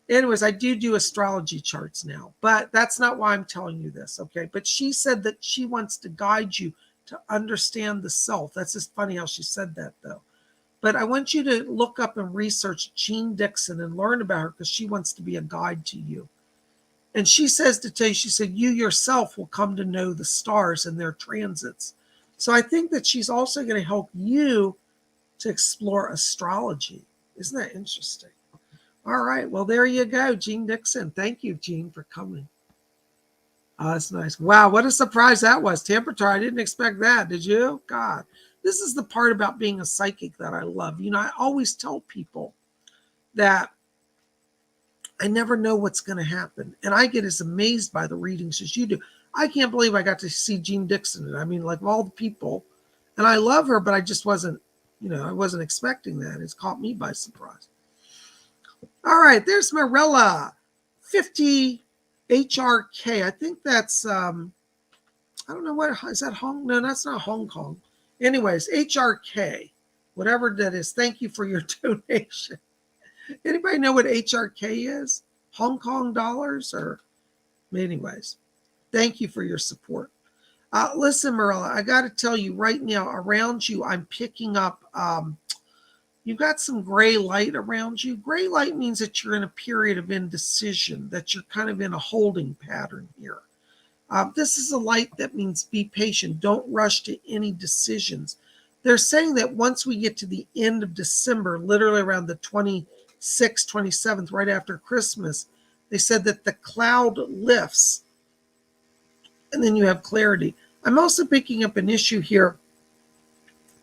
Anyways, I do astrology charts now. But that's not why I'm telling you this, okay? But she said that she wants to guide you to understand the self. That's just funny how she said that, though. But I want you to look up and research Jean Dixon and learn about her because she wants to be a guide to you. And she says to tell you, she said, you yourself will come to know the stars and their transits. So I think that she's also going to help you to explore astrology. Isn't that interesting? All right. Well, there you go, Jean Dixon. Thank you, Jean, for coming. Oh, that's nice. Wow, what a surprise that was. Temperature, I didn't expect that. Did you? God, this is the part about being a psychic that I love. You know, I always tell people that I never know what's going to happen. And I get as amazed by the readings as you do. I can't believe I got to see Jean Dixon. I mean, like all the people. And I love her, but I just wasn't, I wasn't expecting that. It's caught me by surprise. All right, there's Marilla, 50 HRK. I think that's, I don't know what, is that Hong? No, that's not Hong Kong. Anyways, HRK, whatever that is. Thank you for your donation. Anybody know what HRK is? Hong Kong dollars or anyways, thank you for your support. Listen, Marilla, I got to tell you right now, around you, I'm picking up, you've got some gray light around you. Gray light means that you're in a period of indecision, that you're kind of in a holding pattern here. This is a light that means be patient. Don't rush to any decisions. They're saying that once we get to the end of December, literally around the 26th, 27th, right after Christmas, they said that the cloud lifts and then you have clarity. I'm also picking up an issue here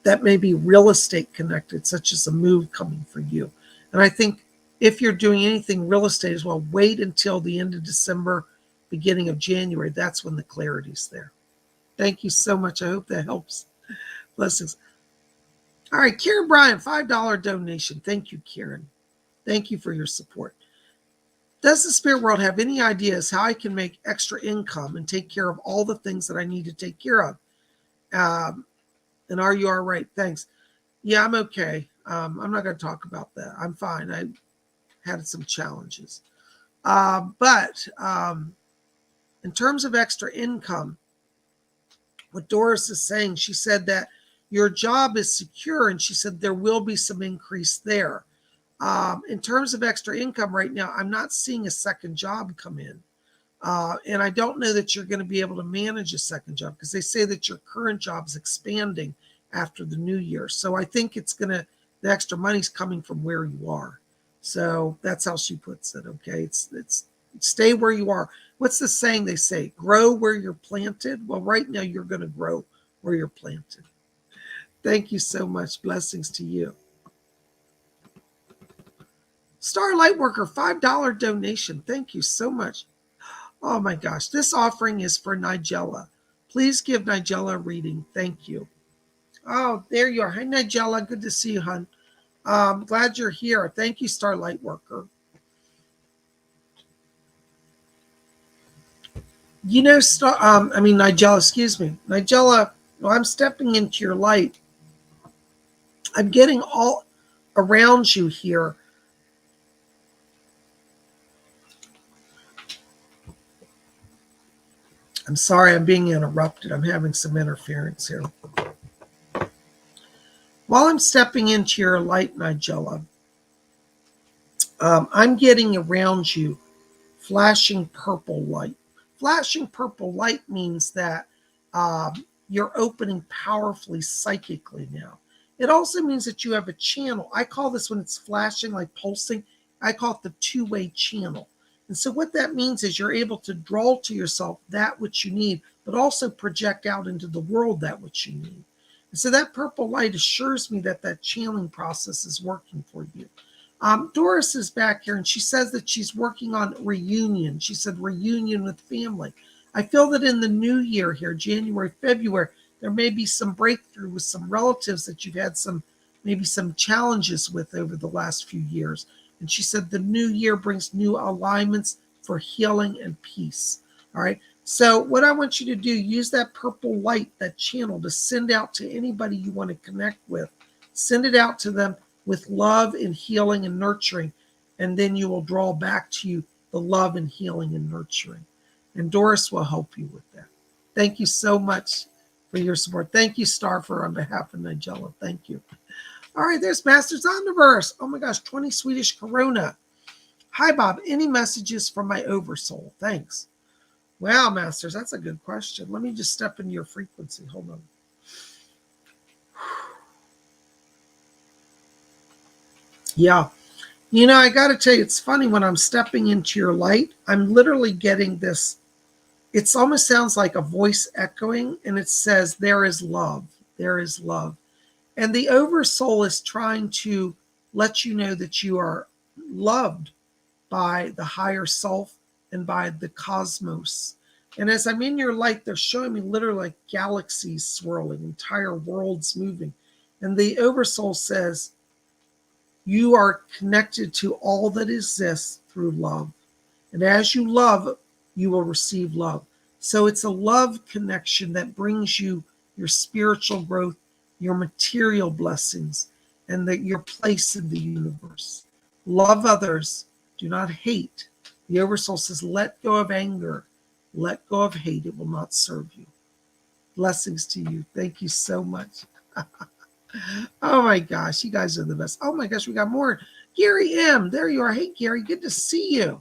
that may be real estate connected, such as a move coming for you. And I think if you're doing anything real estate as well, wait until the end of December, beginning of January. That's when the clarity's there. Thank you so much. I hope that helps. Blessings. All right, Karen Bryan, $5 donation. Thank you, Karen. Thank you for your support. Does the spirit world have any ideas how I can make extra income and take care of all the things that I need to take care of? And are you all right? Thanks. Yeah, I'm okay. I'm not going to talk about that. I'm fine. I had some challenges. But in terms of extra income, what Doris is saying, she said that your job is secure, and she said there will be some increase there. In terms of extra income right now, I'm not seeing a second job come in. And I don't know that you're going to be able to manage a second job because they say that your current job is expanding after the new year. So I think the extra money's coming from where you are. So that's how she puts it. Okay. It's stay where you are. What's the saying they say? Grow where you're planted. Well, right now you're going to grow where you're planted. Thank you so much. Blessings to you. Starlight Worker, $5 donation. Thank you so much. Oh my gosh, this offering is for Nigella. Please give Nigella a reading. Thank you. Oh, there you are. Hi, Nigella. Good to see you, hon. Glad you're here. Thank you, Starlight Worker. You know, Nigella, excuse me. Nigella, I'm stepping into your light. I'm getting all around you here. I'm sorry, I'm being interrupted. I'm having some interference here. While I'm stepping into your light, Nigella, I'm getting around you flashing purple light. Flashing purple light means that you're opening powerfully psychically now. It also means that you have a channel. I call this, when it's flashing, like pulsing, I call it the two-way channel. And so what that means is you're able to draw to yourself that which you need, but also project out into the world that which you need. And so that purple light assures me that that channeling process is working for you. Doris is back here, and she says that she's working on reunion. She said reunion with family. I feel that in the new year here, January, February, there may be some breakthrough with some relatives that you've had maybe some challenges with over the last few years. And she said the new year brings new alignments for healing and peace. All right. So what I want you to do, use that purple light, that channel, to send out to anybody you want to connect with. Send it out to them with love and healing and nurturing. And then you will draw back to you the love and healing and nurturing. And Doris will help you with that. Thank you so much for your support. Thank you, Starfer, on behalf of Nigella. Thank you. All right, there's Masters Omniverse. Oh my gosh, 20 Swedish Corona. Hi, Bob. Any messages from my Oversoul? Thanks. Wow, Masters, that's a good question. Let me just step into your frequency. Hold on. Yeah. You know, I got to tell you, it's funny when I'm stepping into your light, I'm literally getting this. It almost sounds like a voice echoing, and it says, there is love. There is love. And the Oversoul is trying to let you know that you are loved by the higher self and by the cosmos. And as I'm in your light, they're showing me literally like galaxies swirling, entire worlds moving. And the Oversoul says, you are connected to all that exists through love. And as you love, you will receive love. So it's a love connection that brings you your spiritual growth, your material blessings, and your place in the universe. Love others. Do not hate. The Oversoul says, let go of anger. Let go of hate. It will not serve you. Blessings to you. Thank you so much. Oh my gosh, you guys are the best. Oh my gosh, we got more. Gary M. There you are. Hey, Gary, good to see you.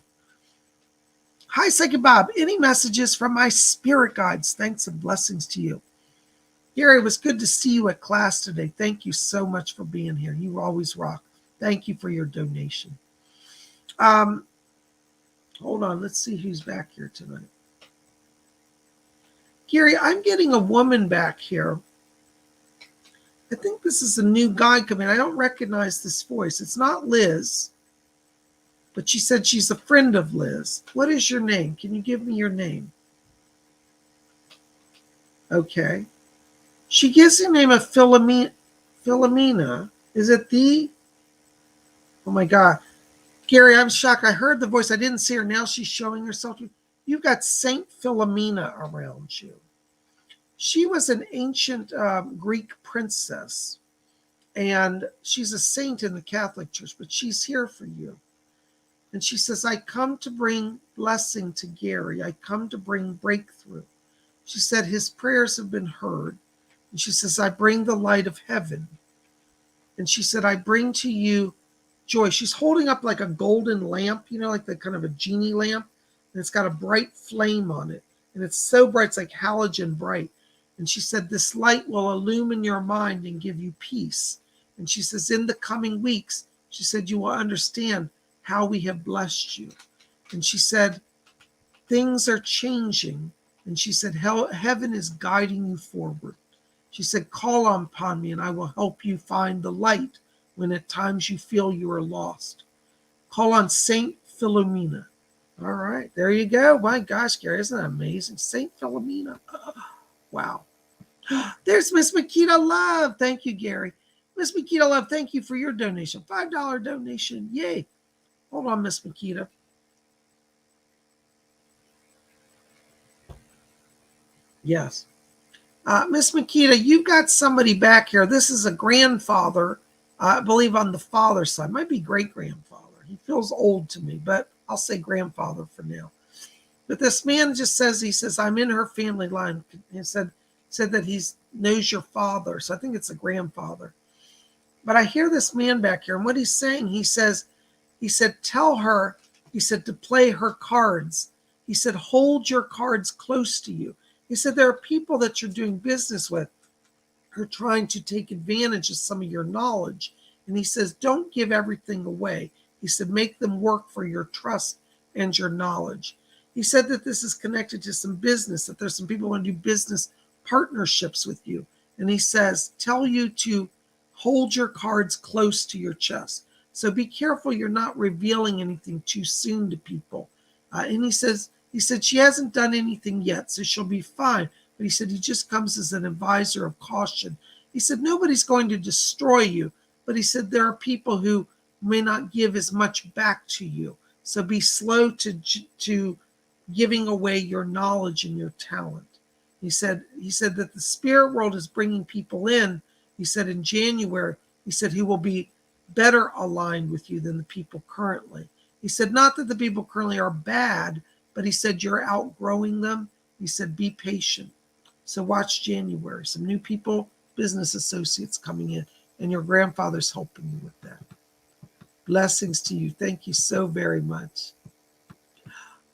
Hi, Psychic Bob. Any messages from my spirit guides? Thanks and blessings to you. Gary, it was good to see you at class today. Thank you so much for being here. You always rock. Thank you for your donation. Hold on. Let's see who's back here tonight. Gary, I'm getting a woman back here. I think this is a new guy coming. I don't recognize this voice. It's not Liz, but she said she's a friend of Liz. What is your name? Can you give me your name? Okay. She gives the name of Philomena. Is it the? Oh my God. Gary, I'm shocked. I heard the voice. I didn't see her. Now she's showing herself. You've got Saint Philomena around you. She was an ancient Greek princess, and she's a saint in the Catholic Church, but she's here for you. And she says, I come to bring blessing to Gary. I come to bring breakthrough. She said, his prayers have been heard. And she says, I bring the light of heaven. And she said, I bring to you joy. She's holding up like a golden lamp, like the kind of a genie lamp. And it's got a bright flame on it. And it's so bright, it's like halogen bright. And she said, this light will illumine your mind and give you peace. And she says, in the coming weeks, she said, you will understand how we have blessed you. And she said, things are changing. And she said, heaven is guiding you forward. She said, call upon me and I will help you find the light when at times you feel you are lost. Call on Saint Philomena. All right, there you go. My gosh, Gary, isn't that amazing? Saint Philomena. Oh, wow. There's Miss Makita Love. Thank you, Gary. Miss Makita Love, thank you for your donation. $5 donation. Yay. Hold on, Miss Makita. Yes. Miss Makita, you've got somebody back here. This is a grandfather, I believe on the father's side. Might be great-grandfather. He feels old to me, but I'll say grandfather for now. But this man just says, I'm in her family line. He said that he knows your father. So I think it's a grandfather. But I hear this man back here, and what he's saying, he said, tell her, he said, to play her cards. He said, hold your cards close to you. He said, there are people that you're doing business with who are trying to take advantage of some of your knowledge. And he says, don't give everything away. He said, make them work for your trust and your knowledge. He said that this is connected to some business, that there's some people who want to do business partnerships with you. And he says, tell you to hold your cards close to your chest. So be careful you're not revealing anything too soon to people. And he said she hasn't done anything yet, so she'll be fine. But he said he just comes as an advisor of caution. He said nobody's going to destroy you, but he said there are people who may not give as much back to you. So be slow to giving away your knowledge and your talent. He said that the spirit world is bringing people in. He said in January, he said he will be better aligned with you than the people currently. He said not that the people currently are bad, but he said you're outgrowing them. He said be patient. So watch January. Some new people, business associates coming in, and your grandfather's helping you with that. Blessings to you. Thank you so very much.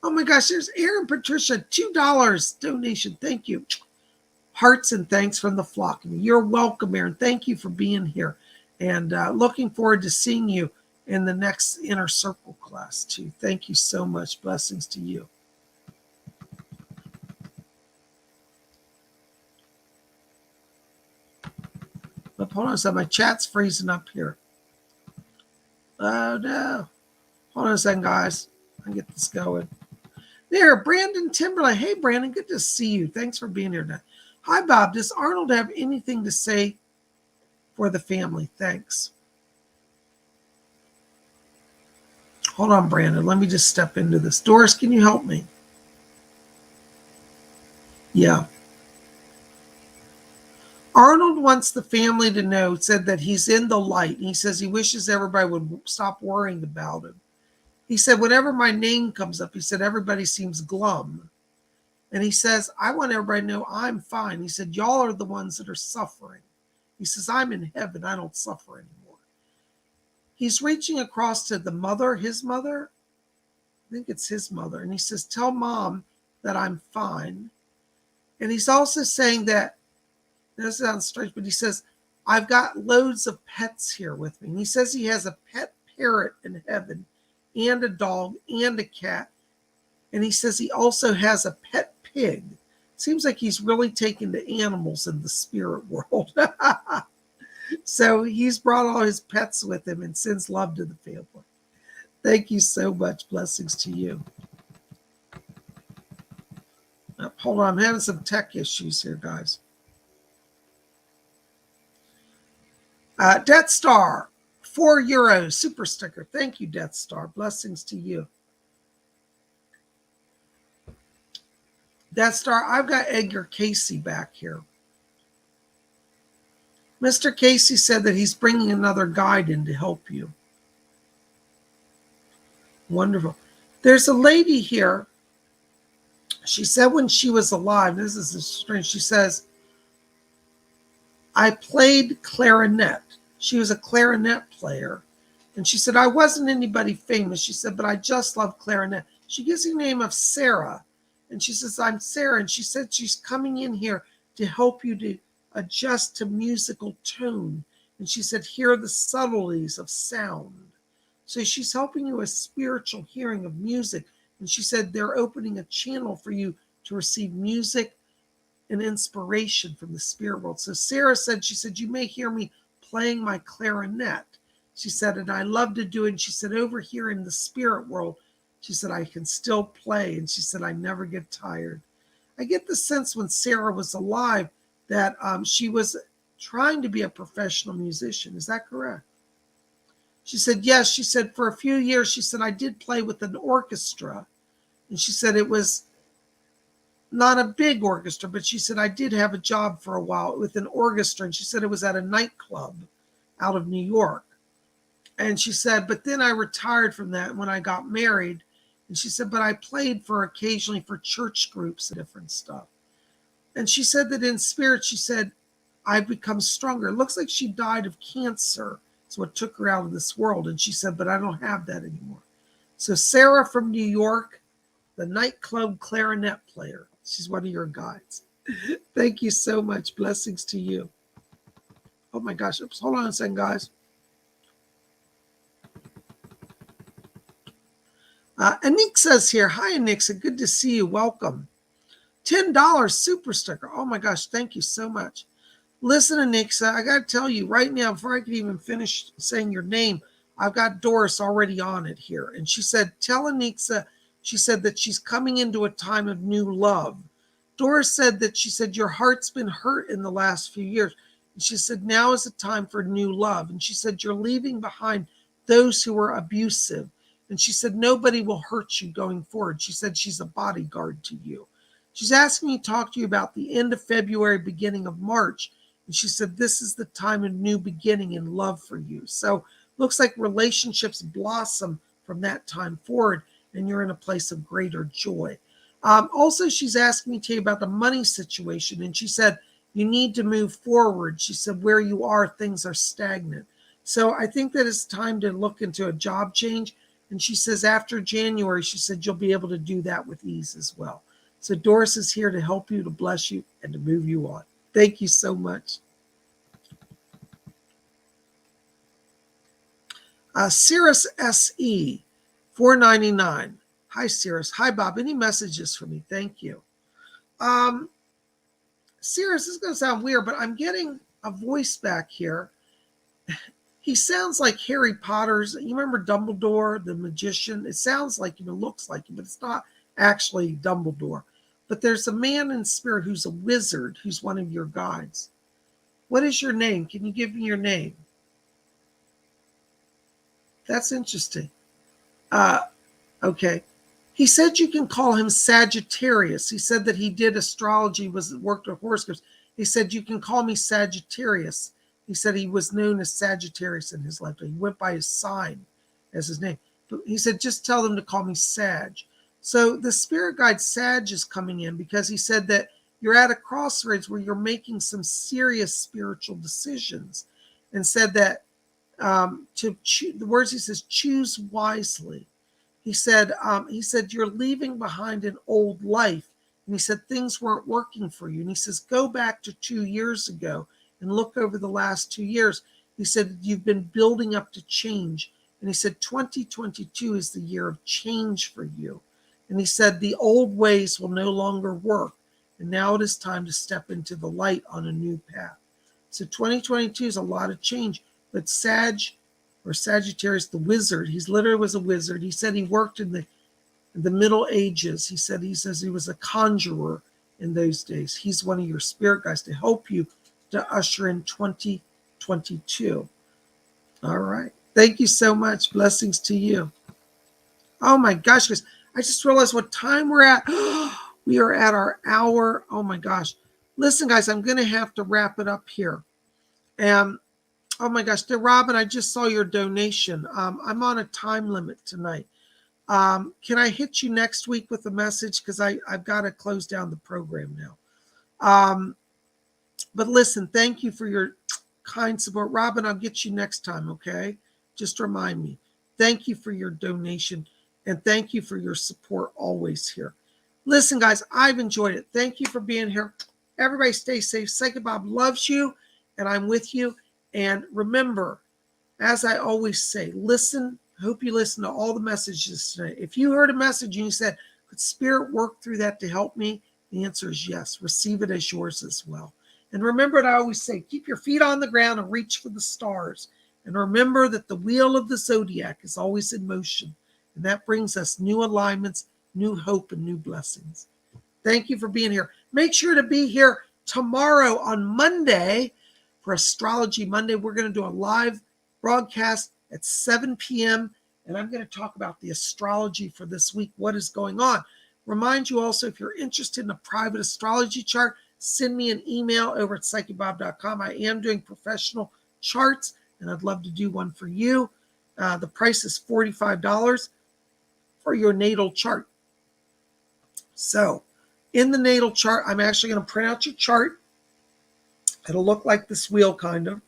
Oh my gosh, there's Aaron Patricia, $2 donation. Thank you. Hearts and thanks from the flock. You're welcome, Aaron. Thank you for being here. And looking forward to seeing you in the next Inner Circle class too. Thank you so much. Blessings to you. But hold on a second. My chat's freezing up here. Oh no. Hold on a second, guys. I'll get this going. There, Brandon Timberlake. Hey, Brandon, good to see you. Thanks for being here tonight. Hi, Bob. Does Arnold have anything to say for the family? Thanks. Hold on, Brandon. Let me just step into this. Doris, can you help me? Yeah. Arnold wants the family to know, said that he's in the light. And he says he wishes everybody would stop worrying about him. He said, whenever my name comes up, he said, everybody seems glum. And he says, I want everybody to know I'm fine. He said, y'all are the ones that are suffering. He says, I'm in heaven. I don't suffer anymore. He's reaching across to the mother, his mother. I think it's his mother. And he says, tell mom that I'm fine. And he's also saying that, that sounds strange, but he says, I've got loads of pets here with me. And he says he has a pet parrot in heaven and a dog and a cat. And he says he also has a pet pig. Seems like he's really taken to animals in the spirit world. So he's brought all his pets with him and sends love to the family. Thank you so much. Blessings to you. Hold on, I'm having some tech issues here, guys. Death Star, €4 super sticker. Thank you, Death Star. Blessings to you. Death Star, I've got Edgar Casey back here. Mr. Casey said that he's bringing another guide in to help you. Wonderful. There's a lady here. She said when she was alive, this is strange, she says, I played clarinet. She was a clarinet player. And she said, I wasn't anybody famous. She said, but I just love clarinet. She gives you the name of Sarah. And she says, I'm Sarah. And she said she's coming in here to help you to adjust to musical tone. And she said, hear the subtleties of sound. So she's helping you with spiritual hearing of music. And she said they're opening a channel for you to receive music and inspiration from the spirit world. So Sarah said, she said, you may hear me playing my clarinet. She said, and I love to do it. And she said, over here in the spirit world, she said, I can still play. And she said, I never get tired. I get the sense when Sarah was alive that she was trying to be a professional musician. Is that correct? She said, yes. She said, for a few years, she said, I did play with an orchestra. And she said, it was not a big orchestra, but she said, I did have a job for a while with an orchestra. And she said, it was at a nightclub out of New York. And she said, but then I retired from that when I got married. And she said, but I played for occasionally for church groups and different stuff. And she said that in spirit, she said, I've become stronger. It looks like she died of cancer. It's what took her out of this world. And she said, but I don't have that anymore. So Sarah from New York, the nightclub clarinet player. She's one of your guides. Thank you so much. Blessings to you. Oh my gosh. Oops, hold on a second, guys. Anik says here, hi, Anik. Good to see you. Welcome. $10 super sticker. Oh my gosh. Thank you so much. Listen, Anixa, I got to tell you right now, before I could even finish saying your name, I've got Doris already on it here. And she said, tell Anixa, she said that she's coming into a time of new love. Doris said that she said, your heart's been hurt in the last few years. And she said, now is the time for new love. And she said, you're leaving behind those who were abusive. And she said, nobody will hurt you going forward. She said, she's a bodyguard to you. She's asking me to talk to you about the end of February, beginning of March. And she said, this is the time of new beginning and love for you. So looks like relationships blossom from that time forward, and you're in a place of greater joy. Also, she's asking me to tell you about the money situation. And she said, you need to move forward. She said, where you are, things are stagnant. So I think that it's time to look into a job change. And she says, after January, she said, you'll be able to do that with ease as well. So Doris is here to help you, to bless you, and to move you on. Thank you so much. Cirrus SE, $4.99. Hi, Cirrus. Hi, Bob. Any messages for me? Thank you. Cirrus, this is going to sound weird, but I'm getting a voice back here. He sounds like Harry Potter's. You remember Dumbledore, the magician? It sounds like him, it looks like him, but it's not actually Dumbledore. But there's a man in spirit who's a wizard, who's one of your guides. What is your name? Can you give me your name? That's interesting. Okay. He said you can call him Sagittarius. He said that he did astrology, worked with horoscopes. He said you can call me Sagittarius. He said he was known as Sagittarius in his lifetime. He went by his sign as his name. But he said, just tell them to call me Sag. So the spirit guide Sag is coming in because he said that you're at a crossroads where you're making some serious spiritual decisions, and said that to choose, the words he says, choose wisely. He said you're leaving behind an old life, and he said things weren't working for you. And he says go back to 2 years ago and look over the last 2 years. He said you've been building up to change, and he said 2022 is the year of change for you. And he said the old ways will no longer work, and now it is time to step into the light on a new path. So 2022 is a lot of change. But Sagittarius, the wizard, he's literally was a wizard. He said he worked in the Middle Ages. He says he was a conjurer in those days. He's one of your spirit guides to help you to usher in 2022. All right. Thank you so much. Blessings to you. Oh my gosh, guys. I just realized what time we're at. We are at our hour. Oh my gosh. Listen, guys, I'm going to have to wrap it up here. And oh my gosh, dear Robin, I just saw your donation. I'm on a time limit tonight. Can I hit you next week with a message? Because I've got to close down the program now. But listen, thank you for your kind support. Robin, I'll get you next time, okay? Just remind me. Thank you for your donation, and thank you for your support always here. Listen, guys, I've enjoyed it. Thank you for being here. Everybody stay safe. Psychic Bob loves you, and I'm with you. And remember, as I always say, listen. Hope you listen to all the messages today. If you heard a message and you said, could Spirit work through that to help me? The answer is yes. Receive it as yours as well. And remember what I always say, keep your feet on the ground and reach for the stars. And remember that the wheel of the zodiac is always in motion. And that brings us new alignments, new hope, and new blessings. Thank you for being here. Make sure to be here tomorrow on Monday for Astrology Monday. We're going to do a live broadcast at 7 p.m. And I'm going to talk about the astrology for this week, what is going on. Remind you also, if you're interested in a private astrology chart, send me an email over at PsychicBob.com. I am doing professional charts, and I'd love to do one for you. The price is $45 for your natal chart. So in the natal chart, I'm actually going to print out your chart. It'll look like this wheel kind of.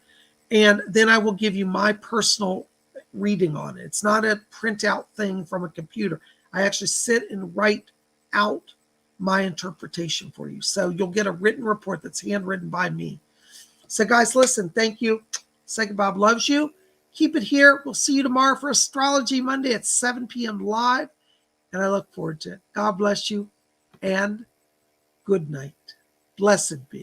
And then I will give you my personal reading on it. It's not a printout thing from a computer. I actually sit and write out my interpretation for you. So you'll get a written report that's handwritten by me. So guys, listen, thank you. Psychic Bob loves you. Keep it here. We'll see you tomorrow for Astrology Monday at 7 p.m. live. And I look forward to it. God bless you and good night. Blessed be.